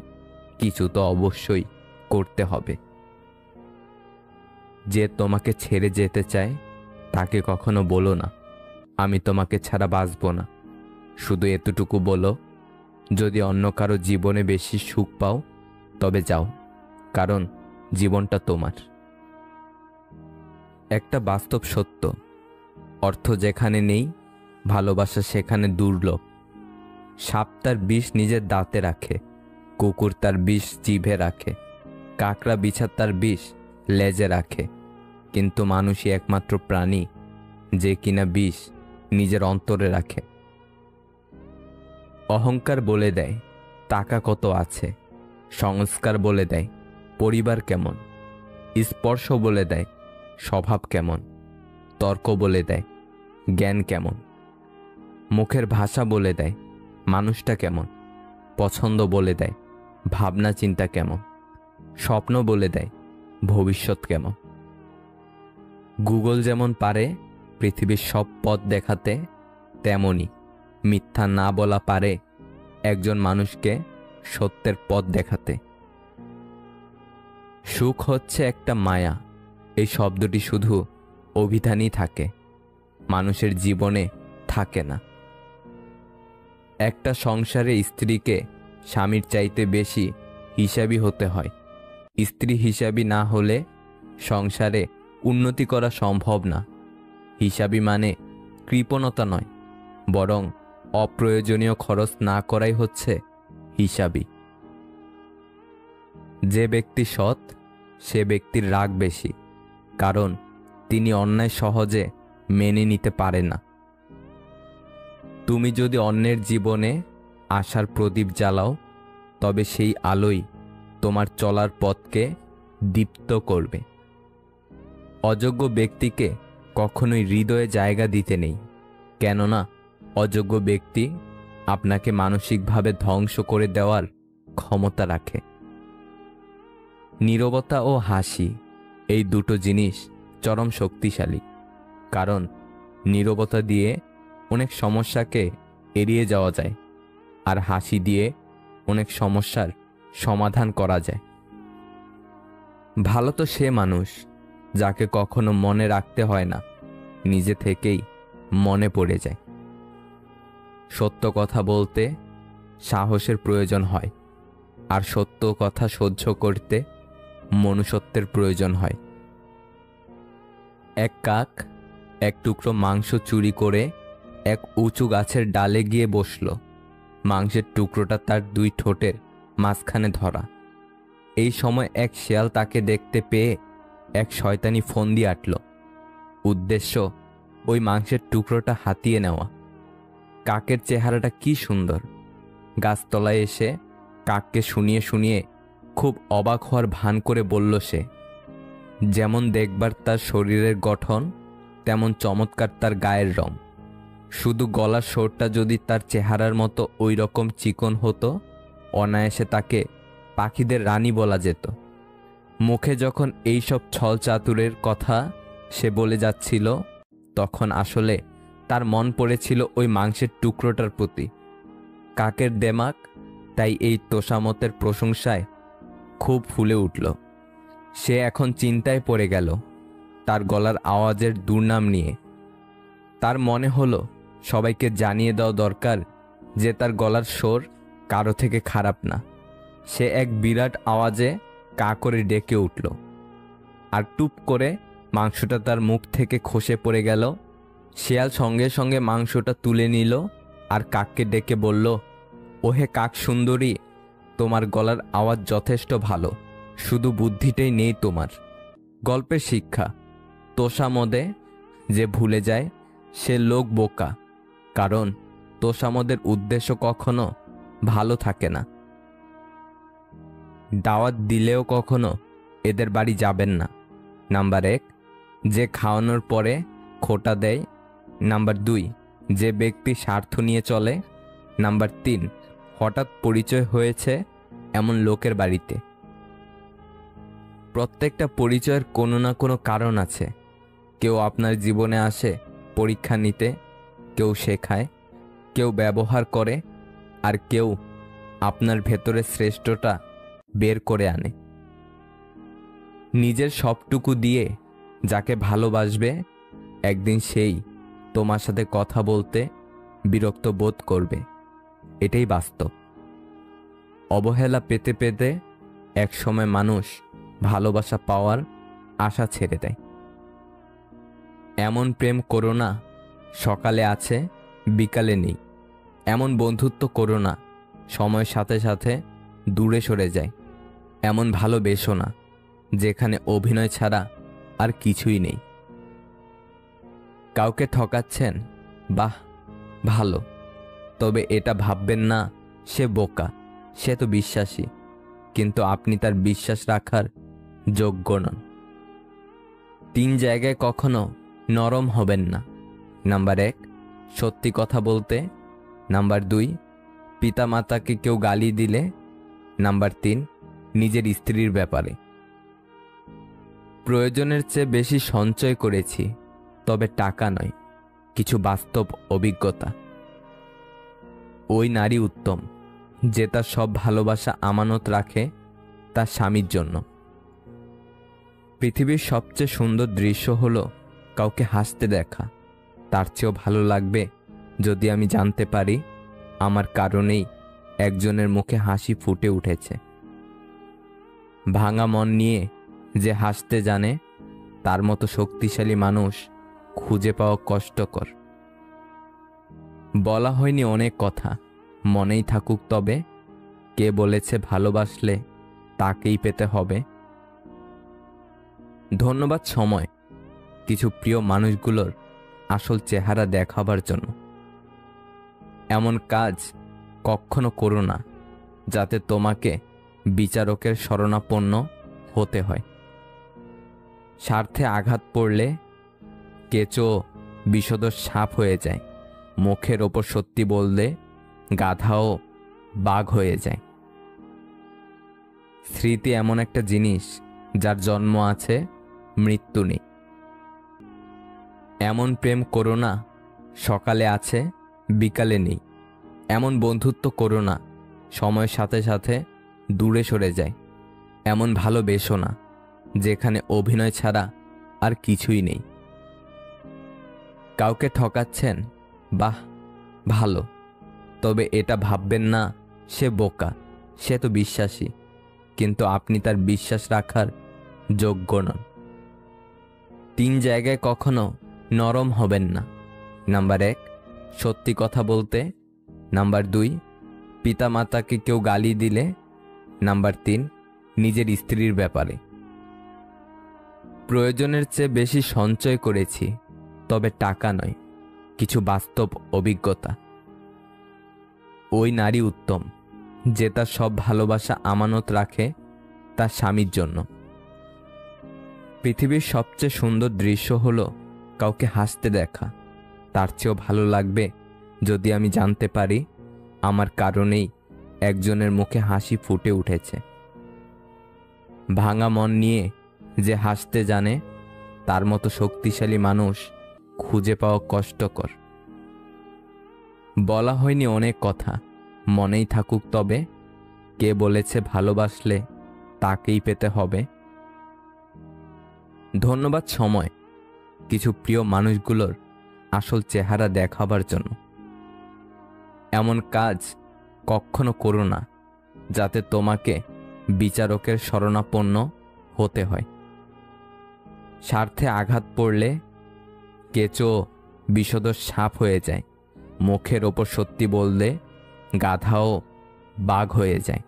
কিছু তো অবশ্যই করতে হবে। যে তোমাকে ছেড়ে যেতে চায় তাকে কখনো বলো না, আমি তোমাকে ছাড়া বাঁচব না। শুধু এতটুকু বলো, যদি অন্য কারো জীবনে বেশি সুখ পাও তবে যাও, কারণ জীবনটা তোমার। একটা বাস্তব সত্য, অর্থ যেখানে নেই, ভালোবাসা সেখানে দুর্লভ। সাপ তার বিষ নিজের দাঁতে রাখে, কুকুর তার বিষ জিভে রাখে, কাকড়া বিছা তার বিষ লেজে রাখে, কিন্তু মানুষই একমাত্র প্রাণী যে কিনা বিষ নিজের অন্তরে রাখে। অহংকার বলে দেয় টাকা কত আছে, সংস্কার বলে দেয় পরিবার কেমন, স্পর্শ বলে দেয় স্বভাব কেমন, তর্ক বলে দেয় জ্ঞান কেমন, মুখের ভাষা বলে দেয় মানুষটা কেমন, পছন্দ বলে দেয় ভাবনা চিন্তা কেমন, স্বপ্ন বলে দেয় ভবিষ্যৎ কেমন। গুগল যেমন পারে পৃথিবীর সব পথ দেখাতে, তেমনি মিথ্যা না বলা পারে একজন মানুষকে সত্যের পথ দেখাতে। সুখ হচ্ছে একটা মায়া, এই শব্দটি শুধু অভিধানই থাকে, মানুষের জীবনে থাকে না। একটা সংসারে স্ত্রীকে স্বামীর চাইতে বেশি হিসাবি হতে হয়। স্ত্রী হিসাবি না হলে সংসারে উন্নতি করা সম্ভব না। হিসাবি মানে কৃপণতা নয়, বরং অপ্রয়োজনীয় খরচ না করাই হচ্ছে হিসাবি। যে ব্যক্তি সৎ সে ব্যক্তির রাগ বেশি, কারণ তিনি অন্যায় সহজে মেনে নিতে পারে না। তুমি যদি অন্যের জীবনে আশার প্রদীপ জ্বালাও, তবে সেই আলোই তোমার চলার পথকে দীপ্ত করবে। অযোগ্য ব্যক্তিকে কখনোই হৃদয়ে জায়গা দিতে নেই, কেননা অযোগ্য ব্যক্তি আপনাকে মানসিকভাবে ধ্বংস করে দেওয়ার ক্ষমতা রাখে। নীরবতা ও হাসি, এই দুটো জিনিস চরম শক্তিশালী, কারণ নীরবতা দিয়ে অনেক সমস্যাকে এড়িয়ে যাওয়া যায়, আর হাসি দিয়ে অনেক সমস্যার সমাধান করা যায়। ভালো তো সে মানুষ যাকে কখনো মনে রাখতে হয় না, নিজে থেকেই মনে পড়ে যায়। সত্য কথা বলতে সাহসের প্রয়োজন হয়, আর সত্য কথা সহ্য করতে মনুষ্যত্বের প্রয়োজন হয়। এক কাক এক টুকরো মাংস চুরি করে এক উঁচু গাছের ডালে গিয়ে বসল। মাংসের টুকরোটা তার দুই ঠোঁটের মাঝখানে ধরা। এই সময় এক শেয়াল তাকে দেখতে পেয়ে এক শয়তানি ফন্দি আঁটল। উদ্দেশ্য ওই মাংসের টুকরোটা হাতিয়ে নেওয়া। কাকের চেহারাটা কি সুন্দর! গাছতলায় এসে কাককে শুনিয়ে শুনিয়ে খুব অবাক হওয়ার ভান করে বলল সে, যেমন দেখবার তার শরীরের গঠন, তেমন চমৎকার তার গায়ের রং। শুধু গলার স্বরটা যদি তার চেহারার মতো ওই রকম চিকন হতো, অনায়াসে তাকে পাখিদের রানী বলা যেত। মুখে যখন এইসব ছল চাতুরের কথা সে বলে যাচ্ছিল, তখন আসলে তার মন পড়েছিল ওই মাংসের টুকরোটার প্রতি। কাকের দেমাক তাই এই তোষামতের প্রশংসায় খুব ফুলে উঠল। সে এখন চিন্তায় পড়ে গেল তার গলার আওয়াজের দুর্নাম নিয়ে। তার মনে হলো সবাইকে জানিয়ে দেওয়া দরকার যে তার গলার স্বর কারো থেকে খারাপ না। সে এক বিরাট আওয়াজে কা করে ডেকে উঠল, আর টুপ করে মাংসটা তার মুখ থেকে খসে পড়ে গেল। শেয়াল সঙ্গে সঙ্গে মাংসটা তুলে নিল আর কাককে ডেকে বলল, ওহে কাক সুন্দরী, তোমার গলার আওয়াজ যথেষ্ট ভালো, শুধু বুদ্ধিটাই নেই তোমার। গল্পের শিক্ষা, তোষামদে যে ভুলে যায় সে লোক বোকা, কারণ তোষামদের উদ্দেশ্য কখনো ভালো থাকে না। দাওয়াত দিলেও কখনো এদের বাড়ি যাবেন না। নাম্বার 1, যে খাওয়ানোর পরে খোঁটা দেয়। নাম্বার 2, যে ব্যক্তি স্বার্থ নিয়ে চলে। নাম্বার 3, হঠাৎ পরিচয় হয়েছে এমন লোকের বাড়িতে। প্রত্যেকটা পরিচয়ের কোনো না কোনো কারণ আছে। কেউ আপনার জীবনে আসে পরীক্ষা নিতে, কেউ শেখায়, কেউ ব্যবহার করে, আর কেউ আপনার ভেতরে শ্রেষ্ঠটা বের করে আনে। নিজের সবটুকু দিয়ে যাকে ভালোবাসবে, একদিন সেই তোমার সাথে কথা বলতে বিরক্ত বোধ করবে। এটাই বাস্তব। অবহেলা পেতে পেতে একসময় মানুষ ভালোবাসা পাওয়ার আশা ছেড়ে দেয়। এমন প্রেম করো না সকালে আছে বিকালে নেই। এমন বন্ধুত্ব করো না সময়ের সাথে সাথে দূরে সরে যায়। এমন ভালোবেসো না যেখানে অভিনয় ছাড়া আর কিছুই নেই। কাউকে ঠকাচ্ছেন, বাহ ভালো, তবে এটা ভাববেন না সে বোকা, সে তো বিশ্বাসী, কিন্তু আপনি তার বিশ্বাস রাখার যোগ্য নন। 3 জায়গায় কখনো নরম হবেন না। নাম্বার 1, সত্যি কথা বলতে। নাম্বার 2, পিতামাতাকে কেউ গালি দিলে। নাম্বার 3, নিজের স্ত্রীর ব্যাপারে। প্রয়োজনের চেয়ে বেশি সঞ্চয় করেছি, তবে টাকা নয়, কিছু বাস্তব অভিজ্ঞতা। ওই নারী উত্তম যে তার সব ভালোবাসা আমানত রাখে তার স্বামীর জন্য। পৃথিবীর সবচেয়ে সুন্দর দৃশ্য হলো কাউকে হাসতে দেখা। তার চেয়েও ভালো লাগবে যদি আমি জানতে পারি আমার কারণেই একজনের মুখে হাসি ফুটে উঠেছে। ভাঙা মন নিয়ে যে হাসতে জানে, তার মতো শক্তিশালী মানুষ খুঁজে পাওয়া কষ্টকর। বলা হয়নি অনেক কথা, মনেই থাকুক তবে। কে বলেছে ভালোবাসলে তাকেই পেতে হবে? ধন্যবাদ সময় কিছু প্রিয় মানুষগুলোর আসল চেহারা দেখাবার জন্য। এমন কাজ কখনো করো না যাতে তোমাকে বিচারকের শরণাপন্ন হতে হয়। স্বার্থে আঘাত পড়লে কেঁচো বিষধর সাপ হয়ে যায়। মুখের ওপর সত্যি বললে গাধাও বাঘ হয়ে যায়। স্মৃতি এমন একটা জিনিস যার জন্ম আছে মৃত্যু নেই। এমন প্রেম করো না সকালে আছে বিকালে নেই। এমন বন্ধুত্ব করো না সময়ের সাথে সাথে দূরে সরে যায়। এমন ভালোবেসো না যেখানে অভিনয় ছাড়া আর কিছুই নেই। কাউকে ঠকাচ্ছেন, বাহ ভালো, তবে এটা ভাববেন না সে বোকা, সে তো বিশ্বাসী, কিন্তু আপনি তার বিশ্বাস রাখার যোগ্য নন। 3 জায়গায় কখনো নরম হবেন না। নাম্বার 1, সত্যি কথা বলতে। নাম্বার 2, পিতামাতাকে কেউ গালি দিলে। নাম্বার 3, নিজের স্ত্রীর ব্যাপারে। প্রয়োজনের চেয়ে বেশি সঞ্চয় করেছি, তবে টাকা নয়, কিছু বাস্তব অভিজ্ঞতা। ওই নারী উত্তম যে তার সব ভালোবাসা আমানত রাখে তার স্বামীর জন্য। পৃথিবীর সবচেয়ে সুন্দর দৃশ্য হলো কাউকে হাসতে দেখা। তার চেয়েও ভালো লাগবে যদি আমি জানতে পারি আমার কারণেই একজনের মুখে হাসি ফুটে উঠেছে। ভাঙা মন নিয়ে যে হাসতে জানে, তার মতো শক্তিশালী মানুষ খুঁজে পাওয়া কষ্টকর। বলা হয়নি অনেক কথা, মনেই থাকুক তবে। কে বলেছে ভালোবাসলে তাকেই পেতে হবে? ধন্যবাদ সময় কিছু প্রিয় মানুষগুলোর আসল চেহারা দেখাবার জন্য। এমন কাজ কখনো করো না যাতে তোমাকে বিচারকের শরণাপন্ন হতে হয়। স্বার্থে আঘাত পড়লে কেঁচো বিষধর সাপ হয়ে যায়। মুখের ওপর সত্যি বললে গাধাও বাঘ হয়ে যায়।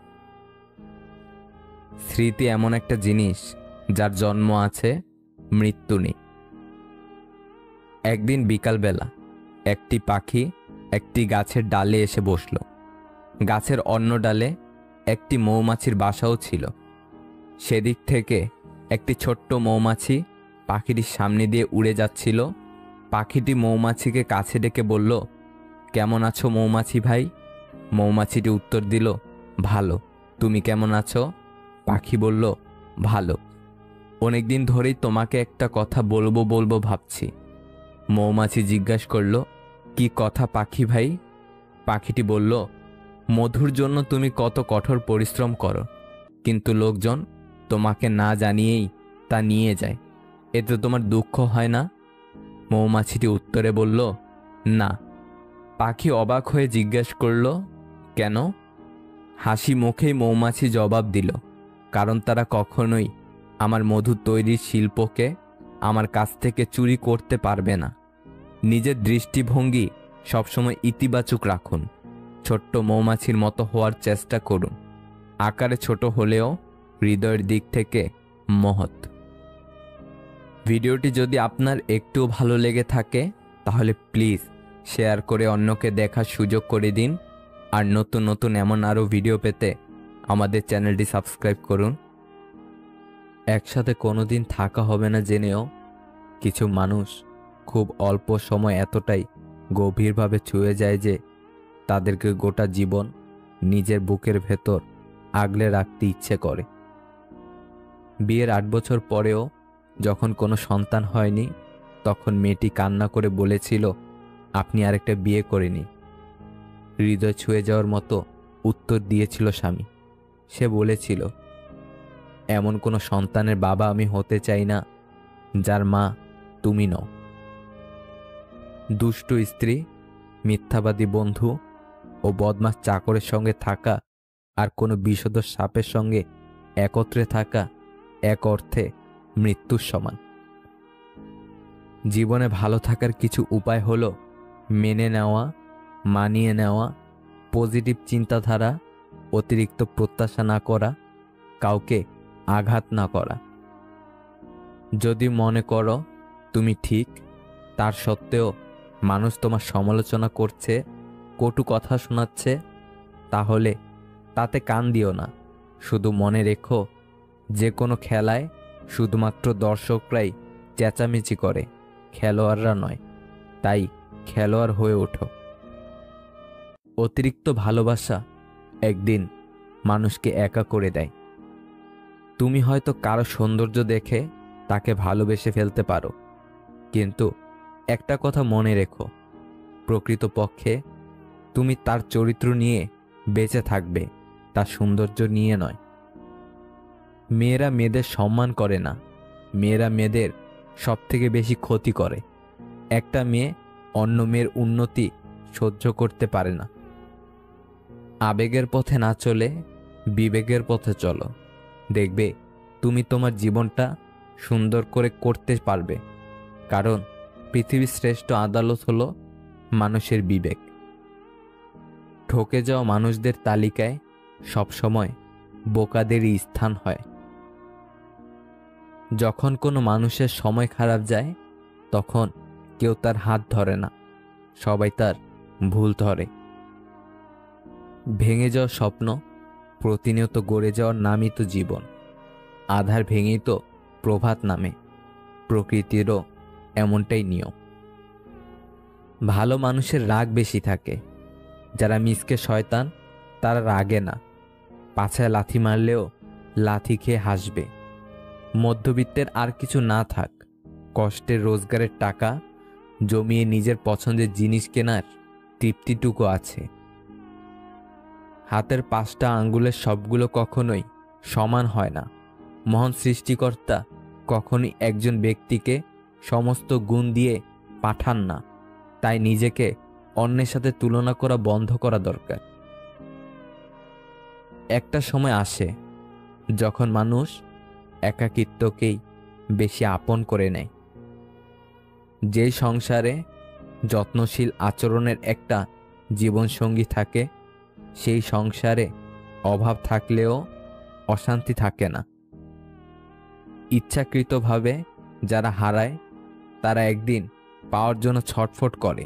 স্মৃতি এমন একটা জিনিস যার জন্ম আছে মৃত্যু নেই। একদিন বিকালবেলা একটি পাখি একটি গাছের ডালে এসে বসল। গাছের অন্য ডালে একটি মৌমাছির বাসাও ছিল। সেদিক থেকে একটি ছোট্ট মৌমাছি পাখিটির সামনে দিয়ে উড়ে যাচ্ছিল। পাখিটি মৌমাছিকে কাছে ডেকে বলল, কেমন আছো মৌমাছি ভাই? মৌমাছিটি উত্তর দিল, ভালো। তুমি কেমন আছো? পাখি বলল, ভালো। অনেকদিন ধরেই তোমাকে একটা কথা বলবো বলবো ভাবছি। মৌমাছি জিজ্ঞাসা করল, কি কথা পাখি ভাই? পাখিটি বলল, মধুর জন্য তুমি কত কঠোর পরিশ্রম করো, কিন্তু লোকজন তোমাকে না জানিয়েই তা নিয়ে যায়। এতে তোমার দুঃখ হয় না? মৌমাছিটি উত্তরে বলল, না। পাখি অবাক হয়ে জিজ্ঞাসা করল, কেন? হাসি মুখেই মৌমাছি জবাব দিল, কারণ তারা কখনোই আমার মধু তৈরির শিল্পকে আমার কাছ থেকে চুরি করতে পারবে না। নিজের দৃষ্টিভঙ্গি সবসময় ইতিবাচক রাখুন। ছোট্ট মৌমাছির মতো হওয়ার চেষ্টা করুন। আকারে ছোট হলেও হৃদয়ের দিক থেকে মহৎ। ভিডিওটি যদি আপনার একটু ভালো লেগে থাকে তাহলে প্লিজ শেয়ার করে অন্যকে দেখার সুযোগ করে দিন। আর নতুন নতুন এমন আরও ভিডিও পেতে আমাদের চ্যানেলটি সাবস্ক্রাইব করুন। একসাথে কোনোদিন থাকা হবে না জেনেও কিছু মানুষ খুব অল্প সময় এতটাই গভীরভাবে ছুঁয়ে যায় যে তাদেরকে গোটা জীবন নিজের বুকের ভেতর আগলে রাখতে ইচ্ছে করে। বিয়ের 8 বছর পরেও যখন কোনো সন্তান হয়নি, তখন মেয়েটি কান্না করে বলেছিল, আপনি আরেকটা বিয়ে করেনি। হৃদয় ছুঁয়ে যাওয়ার মতো উত্তর দিয়েছিল স্বামী। সে বলেছিল, এমন কোনো সন্তানের বাবা আমি হতে চাই না যার মা তুমি নও। দুষ্টু স্ত্রী, মিথ্যাবাদী বন্ধু ও বদমাশ চাকরের সঙ্গে থাকা আর কোনো বিষধর সাপের সঙ্গে একত্রে থাকা এক অর্থে মৃত্যুর সমান। জীবনে ভালো থাকার কিছু উপায় হলো মেনে নেওয়া, মানিয়ে নেওয়া, পজিটিভ চিন্তাধারা, অতিরিক্ত প্রত্যাশা না করা, কাউকে আঘাত না করা। যদি মনে করো তুমি ঠিক, তার সত্ত্বেও মানুষ তোমার সমালোচনা করছে, কটু কথা শোনাচ্ছে, তাহলে তাতে কান দিও না। শুধু মনে রেখো, যে কোনো খেলায় শুধুমাত্র দর্শকরাই চেঁচামেচি করে, খেলোয়াড়রা নয়। তাই খেলোয়াড় হয়ে ওঠো। অতিরিক্ত ভালোবাসা একদিন মানুষকে একা করে দেয়। তুমি হয়তো কারো সৌন্দর্য দেখে তাকে ভালোবেসে ফেলতে পারো, কিন্তু একটা কথা মনে রেখো, প্রকৃতপক্ষে তুমি তার চরিত্র নিয়ে বেঁচে থাকবে, তার সৌন্দর্য নিয়ে নয়। মেয়েরা মেয়েদের সম্মান করে না, মেয়েরা মেয়েদের সবথেকে বেশি ক্ষতি করে। একটা মেয়ে অন্য মেয়ের উন্নতি সহ্য করতে পারে না। আবেগের পথে না চলে বিবেকের পথে চলো। দেখবে তুমি তোমার জীবনটা সুন্দর করে করতে পারবে, কারণ পৃথিবীর শ্রেষ্ঠ আদালত হলো মানুষের বিবেক। ঠকে যাওয়া মানুষদের তালিকায় সবসময় বোকাদেরই স্থান হয়। যখন কোনো মানুষের সময় খারাপ যায়, তখন কেউ তার হাত ধরে না, সবাই তার ভুল ধরে। ভেঙে যাওয়া স্বপ্ন প্রতিনিয়ত গড়ে যাওয়ার নামই তো জীবন। আধার ভেঙেই তো প্রভাত নামে। প্রকৃতিরও এমনটাই নিয়ম। ভালো মানুষের রাগ বেশি থাকে। যারা মিসকে শয়তান, তারা রাগে না, পাছায় লাথি মারলেও লাথি খেয়ে হাসবে। মধ্যবিত্তের আর কিছু না থাক, কষ্টের রোজগারের টাকা জমিয়ে নিজের পছন্দের জিনিস কেনার তৃপ্তিটুকু আছে। হাতের 5টা আঙ্গুলের সবগুলো কখনোই সমান হয় না। মহান সৃষ্টিকর্তা কখনোই একজন ব্যক্তিকে সমস্ত গুণ দিয়ে পাঠান না। তাই নিজেকে অন্যের সাথে তুলনা করা বন্ধ করা দরকার। একটা সময় আসে যখন মানুষ একাকিত্বকেই বেশি আপন করে নেয়। যেই সংসারে যত্নশীল আচরণের একটা জীবনসঙ্গী থাকে, সেই সংসারে অভাব থাকলেও অশান্তি থাকে না। ইচ্ছাকৃতভাবে যারা হারায়, তারা একদিন পাওয়ার জন্য ছটফট করে।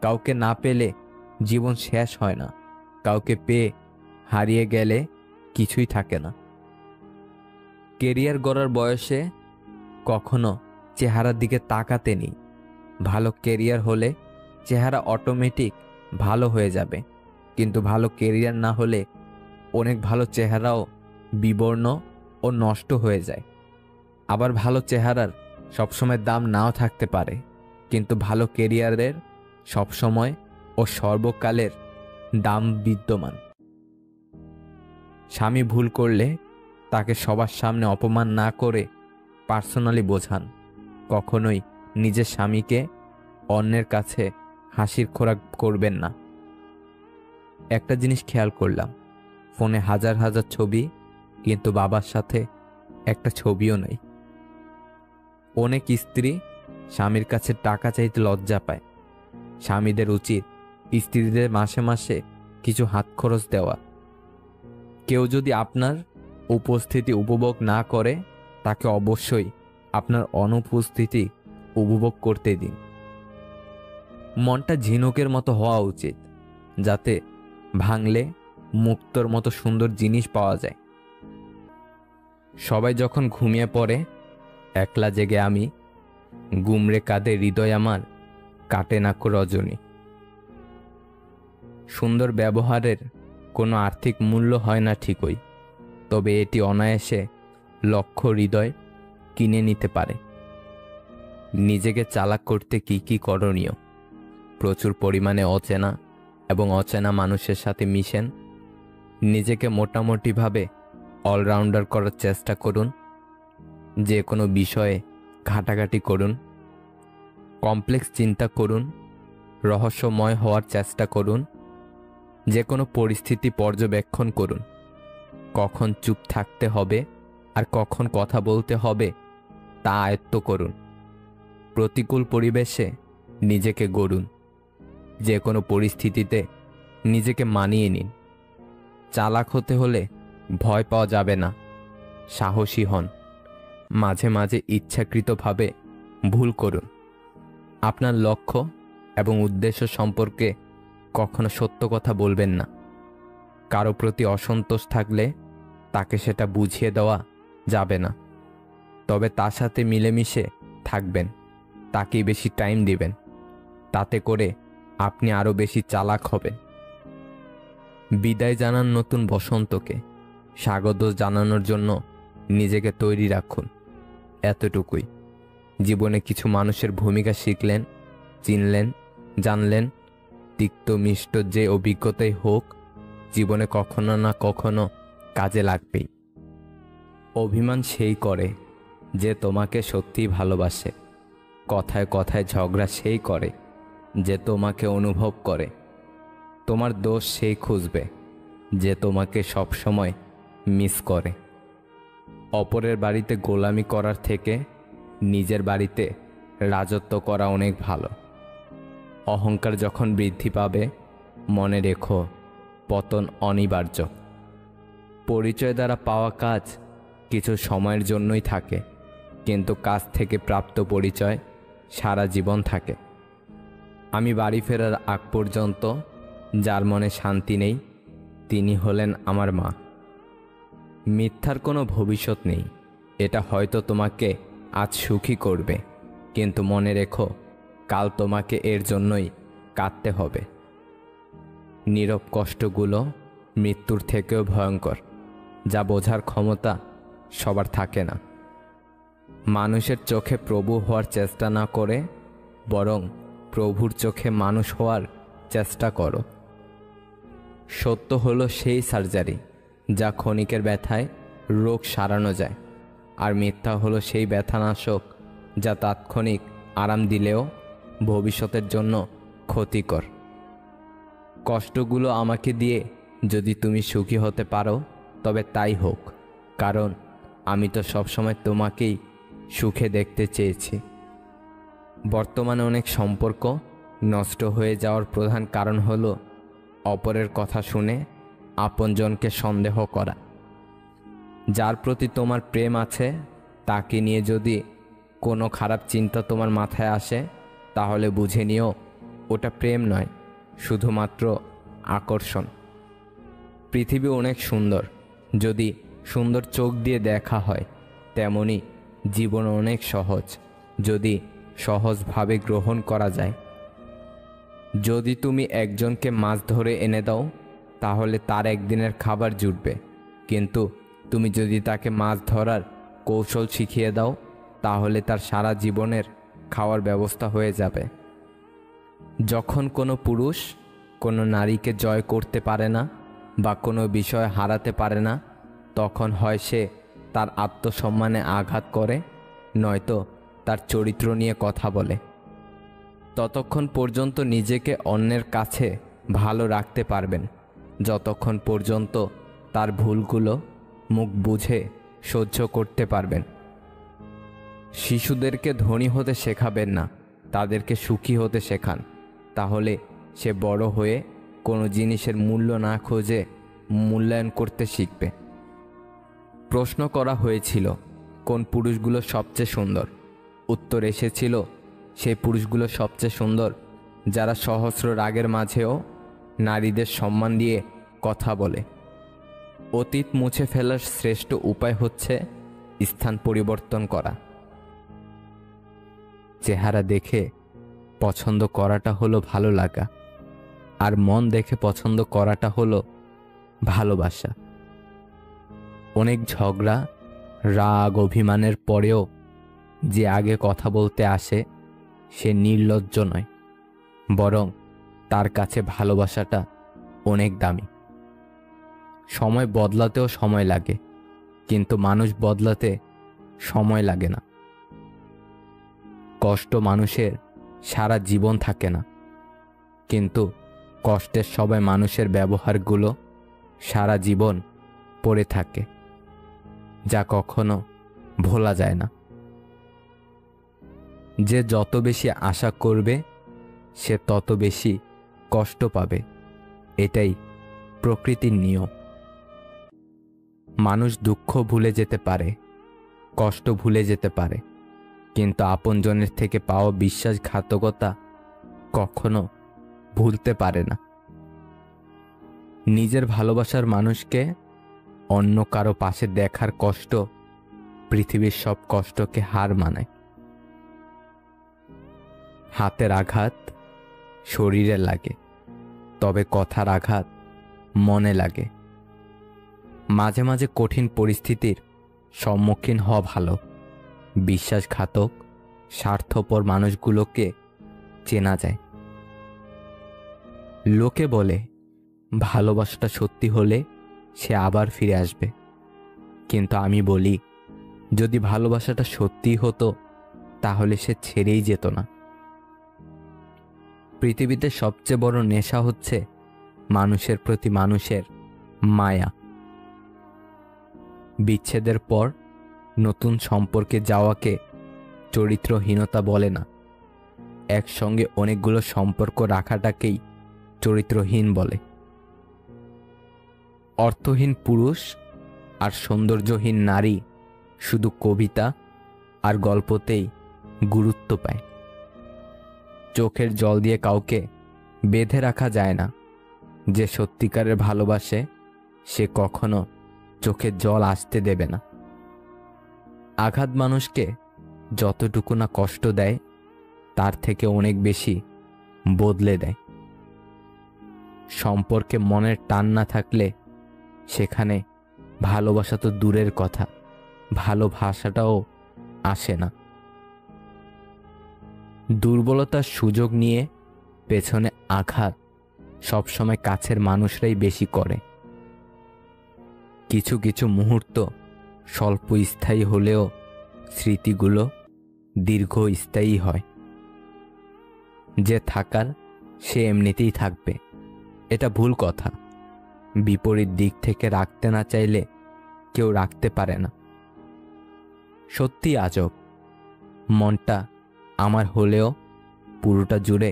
কাউকে না পেলে জীবন শেষ হয় না, কাউকে পেয়ে হারিয়ে গেলে কিছুই থাকে না। কেরিয়ার গড়ার বয়সে কখনো চেহারার দিকে তাকাতে নেই। ভালো কেরিয়ার হলে চেহারা অটোমেটিক ভালো হয়ে যাবে, কিন্তু ভালো কেরিয়ার না হলে অনেক ভালো চেহারাও বিবর্ণ ও নষ্ট হয়ে যায়। আবার ভালো চেহারার সবসময় দাম নাও থাকতে পারে, কিন্তু ভালো কেরিয়ারের সবসময় ও সর্বকালের দাম বিদ্যমান। স্বামী ভুল করলে তাকে সবার সামনে অপমান না করে পার্সোনালি বোঝান। কখনোই নিজের স্বামীকে অন্যের কাছে হাসির খোরাক করবেন না। একটা জিনিস খেয়াল করলাম, ফোনে হাজার হাজার ছবি, কিন্তু বাবার সাথে একটা ছবিও নেই। অনেক স্ত্রী স্বামীর কাছে টাকা চাইতে লজ্জা পায়। স্বামীদের উচিত স্ত্রীদের মাসে মাসে কিছু হাত খরচ দেওয়া। কেউ যদি আপনার উপস্থিতি উপভোগ না করে, তাকে অবশ্যই আপনার অনুপস্থিতি উপভোগ করতে দিন। মনটা ঝিনুকের মতো হওয়া উচিত, যাতে ভাঙলে মুক্তোর মতো সুন্দর জিনিস পাওয়া যায়। সবাই যখন ঘুমিয়ে পড়ে, একলা জেগে আমি, গুমরে কাঁদে হৃদয় আমার, কাটে না কো রজনী। সুন্দর ব্যবহারের কোনো আর্থিক মূল্য হয় না ঠিকই, তবে এটি অনায়াসে লক্ষ হৃদয় কিনে নিতে পারে। নিজেকে চালাক করতে কি কি করণীয়? প্রচুর পরিমাণে অচেনা এবং অচেনা মানুষের সাথে মিশেন। নিজেকে মোটামুটিভাবে অলরাউন্ডার করার চেষ্টা করুন। যে কোনো বিষয়ে ঘাটাঘাটি করুন। কমপ্লেক্স চিন্তা করুন। রহস্যময় হওয়ার চেষ্টা করুন। যে কোনো পরিস্থিতি পর্যবেক্ষণ করুন। কখন চুপ থাকতে হবে আর কখন কথা বলতে হবে তা আয়ত্ত করুন। প্রতিকূল পরিবেশে নিজেকে গড়ুন। যে কোনো পরিস্থিতিতে নিজেকে মানিয়ে নিন। চালাক হতে হলে ভয় পাওয়া যাবে না, সাহসী হন। মাঝে মাঝে ইচ্ছাকৃতভাবে ভুল করুন। আপনার লক্ষ্য এবং উদ্দেশ্য সম্পর্কে কখনো সত্য কথা বলবেন না। কারো প্রতি অসন্তোষ থাকলে তাকে সেটা বুঝিয়ে দেওয়া যাবে না, তবে তার সাথে মিলেমিশে থাকবেন, তাকেই বেশি টাইম দিবেন। তাতে করে আপনি আরও বেশি চালাক হবেন। বিদায় জানান নতুন বসন্তকে। স্বাগত জানানোর জন্য নিজেকে তৈরি রাখুন। এতটুকুই। জীবনে কিছু মানুষের ভূমিকা শিখলেন, চিনলেন, জানলেন। তিক্ত মিষ্ট যে অভিজ্ঞতাই হোক, জীবনে কখনো না কখনো কাজে লাগবেই। অভিমান সেই করে যে তোমাকে সত্যিই ভালোবাসে। কথায় কথায় ঝগড়া সেই করে যে তোমাকে অনুভব করে। তোমার দোষ সেই খুঁজবে যে তোমাকে সবসময় মিস করে। অপরের বাড়িতে গোলামি করার থেকে নিজের বাড়িতে রাজত্ব করা অনেক ভালো। অহংকার যখন বৃদ্ধি পাবে, মনে রেখো পতন অনিবার্য। পরিচয় দ্বারা পাওয়া কাজ কিছু সময়ের জন্যই থাকে, কিন্তু কাজ থেকে প্রাপ্ত পরিচয় সারা জীবন থাকে। আমি বাড়ি ফেরার আগ পর্যন্ত যার মনে শান্তি নেই, তিনি হলেন আমার মা। মিথ্যার কোনো ভবিষ্যৎ নেই। এটা হয়তো তোমাকে আজ সুখী করবে, কিন্তু মনে রেখো কাল তোমাকে এর জন্যই কাঁদতে হবে। নীরব কষ্টগুলো মৃত্যুর থেকেও ভয়ঙ্কর, যা বোঝার ক্ষমতা সবার থাকে না। মানুষের চোখে প্রভু হওয়ার চেষ্টা না করে বরং প্রভুর চোখে মানুষ হওয়ার চেষ্টা করো। সত্য হলো সেই সার্জারি যা ক্ষণিকের ব্যথায় রোগ সারানো যায়, আর মিথ্যা হলো সেই ব্যথানাশক যা তাৎক্ষণিক আরাম দিলেও ভবিষ্যতের জন্য ক্ষতিকর। কষ্টগুলো আমাকে দিয়ে যদি তুমি সুখী হতে পারো, তবে তাই হোক, কারণ আমি তো সবসময় তোমাকেই সুখে দেখতে চেয়েছি। বর্তমানে অনেক সম্পর্ক নষ্ট হয়ে যাওয়ার প্রধান কারণ হলো অপরের কথা শুনে আপনজনকে সন্দেহ করা। যার প্রতি তোমার প্রেম আছে তাকে নিয়ে যদি কোনো খারাপ চিন্তা তোমার মাথায় আসে, তাহলে বুঝে নিও ওটা প্রেম নয়, শুধুমাত্র আকর্ষণ। পৃথিবী অনেক সুন্দর, যদি সুন্দর চোখ দিয়ে দেখা হয়, তেমনি জীবন অনেক সহজ যদি সহজভাবে গ্রহণ করা যায়। যদি তুমি একজনকে মাছ ধরে এনে দাও, তাহলে তার একদিনের খাবার জুটবে, কিন্তু তুমি যদি তাকে মাছ ধরার কৌশল শিখিয়ে দাও, তাহলে তার সারা জীবনের খাওয়ার ব্যবস্থা হয়ে যাবে। যখন কোনো পুরুষ কোনো নারীকে জয় করতে পারে না বা কোনো বিষয় হারাতে পারে না, তখন হয় সে তার আত্মসম্মানে আঘাত করে, নয়তো তার চরিত্র নিয়ে কথা বলে। ততক্ষণ পর্যন্ত নিজেকে অন্যের কাছে ভালো রাখতে পারবেন যতক্ষণ পর্যন্ত তার ভুলগুলো মুখ বুঝে সহ্য করতে পারবেন। শিশুদেরকে ধনী হতে শেখাবেন না, তাদেরকে সুখী হতে শেখান, তাহলে সে বড় হয়ে কোনো জিনিসের মূল্য না খুঁজে মূল্যায়ন করতে শিখবে। প্রশ্ন করা হয়েছিল কোন পুরুষগুলো সবচেয়ে সুন্দর। উত্তর এসেছিল সেই পুরুষগুলো সবচেয়ে সুন্দর যারা সহস্র রাগের মাঝেও নারীদের সম্মান দিয়ে কথা বলে। অতীত মুছে ফেলার শ্রেষ্ঠ উপায় হচ্ছে স্থান পরিবর্তন করা। চেহারা দেখে পছন্দ করাটা হলো ভালো লাগা, আর মন দেখে পছন্দ করাটা হলো ভালোবাসা। অনেক ঝগড়া, রাগ, অভিমানের পরেও যে আগে কথা বলতে আসে সে নির্লজ্জ নয়, বরং তার কাছে ভালোবাসাটা অনেক দামি। সময় বদলাতেও সময় লাগে, কিন্তু মানুষ বদলাতে সময় লাগে না। কষ্ট মানুষের সারা জীবন থাকে না, কিন্তু কষ্টের সবাই মানুষের ব্যবহারগুলো সারা জীবন পড়ে থাকে, যা কখনো ভোলা যায় না। যে যত বেশি আশা করবে সে তত বেশি কষ্ট পাবে, এটাই প্রকৃতির নিয়ম। মানুষ দুঃখ ভুলে যেতে পারে, কষ্ট ভুলে যেতে পারে, কিন্তু আপনজনের থেকে পাওয়া বিশ্বাসঘাতকতা কখনো ভুলতে পারে না। নিজের ভালোবাসার মানুষকে অন্য কারো পাশে দেখার কষ্ট পৃথিবীর সব কষ্টকে হার মানায়। হাতের আঘাত শরীরে লাগে, তবে কথার আঘাত মনে লাগে। মাঝে মাঝে কঠিন পরিস্থিতির সম্মুখীন হওয়া ভালো। বিশ্বাসঘাতক, স্বার্থপর মানুষগুলোকে চেনা যায়। লোকে বলে ভালোবাসাটা সত্যি হলে সে আবার ফিরে আসবে, কিন্তু আমি বলি যদি ভালোবাসাটা সত্যি হতো তাহলে সে ছেড়েই যেত না। পৃথিবীতে সবচেয়ে বড় নেশা হচ্ছে মানুষের প্রতি মানুষের মায়া। বিচ্ছেদের পর নতুন সম্পর্কে যাওয়াকে চরিত্রহীনতা বলে না, একসঙ্গে অনেকগুলো সম্পর্ক রাখাটাকেই চরিত্রহীন বলে। অর্থহীন পুরুষ আর সৌন্দর্যহীন নারী শুধু কবিতা আর গল্পতেই গুরুত্ব পায়। চোখের জল দিয়ে কাউকে বেঁধে রাখা যায় না। যে সত্যিকারের ভালোবাসে সে কখনো চোখের জল আসতে দেবে না। আঘাত মানুষকে যতটুকু না কষ্ট দেয় তার থেকে অনেক বেশি বদলে দেয়। সম্পর্কে মনের টান না থাকলে সেখানে ভালোবাসা তো দূরের কথা, ভালোবাসাটাও আসে না। দুর্বলতার সুযোগ নিয়ে পেছনে আঘাত সবসময় কাছের মানুষরাই বেশি করে। কিছু কিছু মুহূর্ত স্বল্প স্থায়ী হলেও স্মৃতিগুলো দীর্ঘস্থায়ী হয়। যে থাকার সে এমনিতেই থাকবে, এটা ভুল কথা। বিপরীত দিক থেকে রাখতে না চাইলে কেউ রাখতে পারে না। সত্যি আজব, মনটা আমার হলেও পুরোটা জুড়ে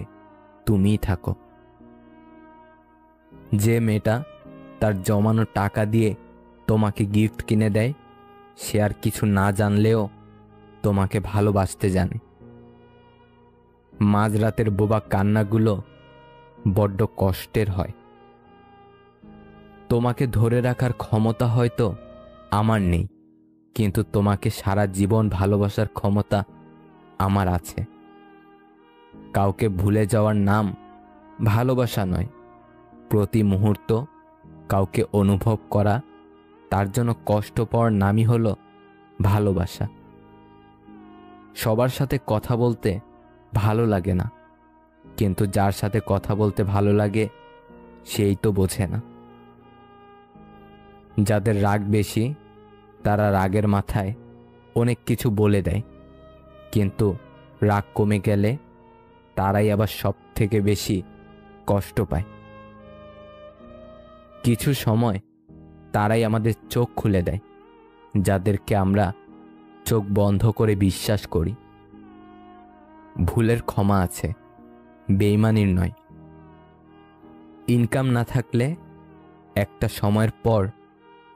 তুমিই থাকো। যে মেয়েটা তার জমানো টাকা দিয়ে তোমাকে গিফট কিনে দেয় সে আর কিছু না জানলেও তোমাকে ভালোবাসতে জানে। মাঝরাতের বোবা কান্নাগুলো বড্ড কষ্টের হয়। তোমাকে ধরে রাখার ক্ষমতা হয়তো আমার নেই, কিন্তু তোমাকে সারা জীবন ভালোবাসার ক্ষমতা আমার আছে। কাউকে ভুলে যাওয়ার নাম ভালোবাসা নয়। প্রতি মুহূর্ত কাউকে অনুভব করা, তার জন্য কষ্ট পাওয়ার নামই হলো ভালোবাসা। সবার সাথে কথা বলতে ভালো লাগে না, কিন্তু যার সাথে কথা বলতে ভালো লাগে সেই তো বোঝে না। যাদের রাগ বেশি তারা রাগের মাথায় অনেক কিছু বলে দেয়, কিন্তু রাগ কমে গেলে তারাই আবার সব থেকে বেশি কষ্ট পায়। কিছু সময় তারাই আমাদের চোখ খুলে দেয়, যাদেরকে আমরা চোখ বন্ধ করে বিশ্বাস করি। ভুলের ক্ষমা আছে, বেইমানির নয়। ইনকাম না থাকলে একটা সময়ের পর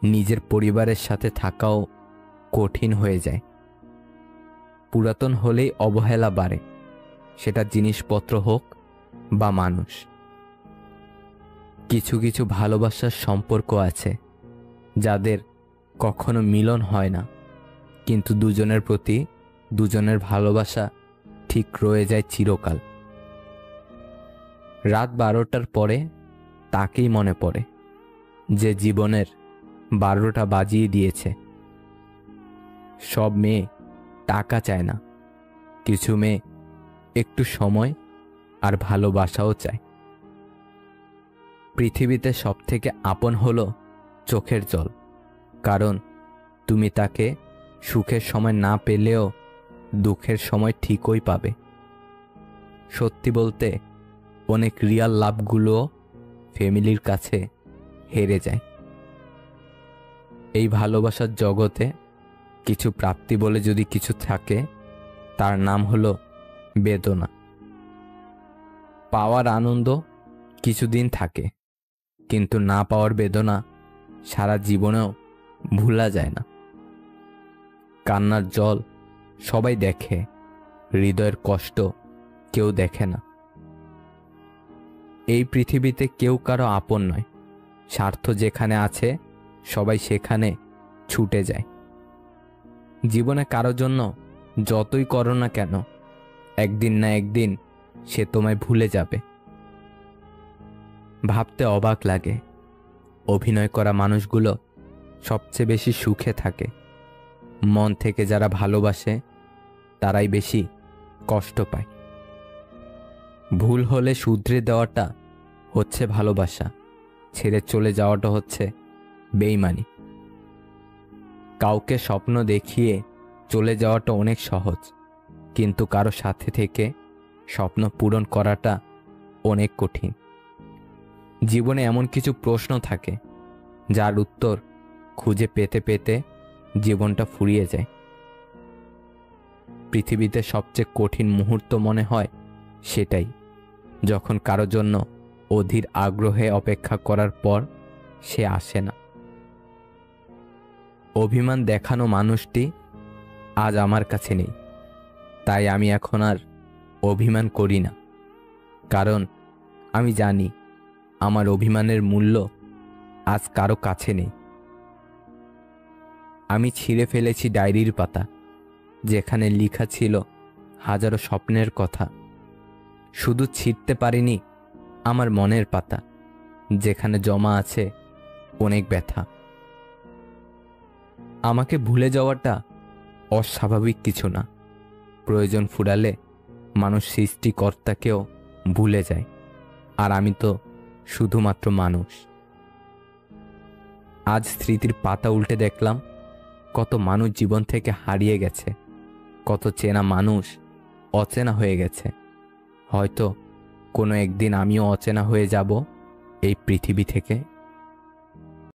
নিজের পরিবারের সাথে থাকাও কঠিন হয়ে যায়। পুরাতন হলেই অবহেলা বাড়ে, সেটা জিনিসপত্র হোক বা মানুষ। কিছু কিছু ভালোবাসার সম্পর্ক আছে যাদের কখনো মিলন হয় না, কিন্তু দুজনের প্রতি দুজনের ভালোবাসা ঠিক রয়ে যায় চিরকাল। রাত 12টার পরে তাকেই মনে পড়ে যে জীবনের 12টা বাজিয়ে দিয়েছে। সব মেয়ে টাকা চায় না, কিছু মেয়ে একটু সময় আর ভালোবাসাও চায়। পৃথিবীতে সবথেকে আপন হলো চোখের জল, কারণ তুমি তাকে সুখের সময় না পেলেও দুঃখের সময় ঠিকই পাবে। সত্যি বলতে অনেক রিয়াল লাভগুলো ফ্যামিলির কাছে হেরে যায়। এই ভালোবাসার জগতে কিছু প্রাপ্তি বলে যদি কিছু থাকে, তার নাম হলো বেদনা। পাওয়ার আনন্দ কিছুদিন থাকে, কিন্তু না পাওয়ার বেদনা সারা জীবনেও ভোলা যায় না। কান্নার জল সবাই দেখে, হৃদয়ের কষ্ট কেউ দেখে না। এই পৃথিবীতে কেউ কারো আপন নয়। স্বার্থ যেখানে আছে সবাই সেখানে ছুটে যায়। জীবনে কারো জন্য যতই করো না কেন, একদিন না একদিন সে তোমায় ভুলে যাবে। ভাবতে অবাক লাগে, অভিনয় করা মানুষগুলো সবচেয়ে বেশি সুখে থাকে। মন থেকে যারা ভালোবাসে তারাই বেশি কষ্ট পায়। ভুল হলে শুধরে দেওয়াটা হচ্ছে ভালোবাসা, ছেড়ে চলে যাওয়াটা হচ্ছে বেইমানি। কাউকে স্বপ্ন দেখিয়ে চলে যাওয়াটা অনেক সহজ, কিন্তু কারো সাথে থেকে স্বপ্ন পূরণ করাটা অনেক কঠিন। জীবনে এমন কিছু প্রশ্ন থাকে যার উত্তর খুঁজে পেতে পেতে জীবনটা ফুরিয়ে যায়। পৃথিবীতে সবচেয়ে কঠিন মুহূর্ত মনে হয় সেটাই, যখন কারো জন্য অধীর আগ্রহে অপেক্ষা করার পর সে আসে না। অভিমান দেখানো মানুষটি আজ আমার কাছে নেই, তাই আমি এখন আর অভিমান করি না, কারণ আমি জানি আমার অভিমানের মূল্য আজ কারো কাছে নেই। আমি ছিঁড়ে ফেলেছি ডায়েরির পাতা, যেখানে লেখা ছিল হাজারো স্বপ্নের কথা। শুধু ছিঁড়তে পারিনি আমার মনের পাতা, যেখানে জমা আছে অনেক ব্যথা। আমাকে ভুলে যাওয়াটা অস্বাভাবিক কিছু না। প্রয়োজন ফুরালে মানুষ সৃষ্টিকর্তাকেও ভুলে যায়, আর আমি তো শুধুমাত্র মানুষ। আজ স্মৃতির পাতা উল্টে দেখলাম কত মানুষ জীবন থেকে হারিয়ে গেছে, কত চেনা মানুষ অচেনা হয়ে গেছে। হয়তো কোনো একদিন আমিও অচেনা হয়ে যাব এই পৃথিবী থেকে।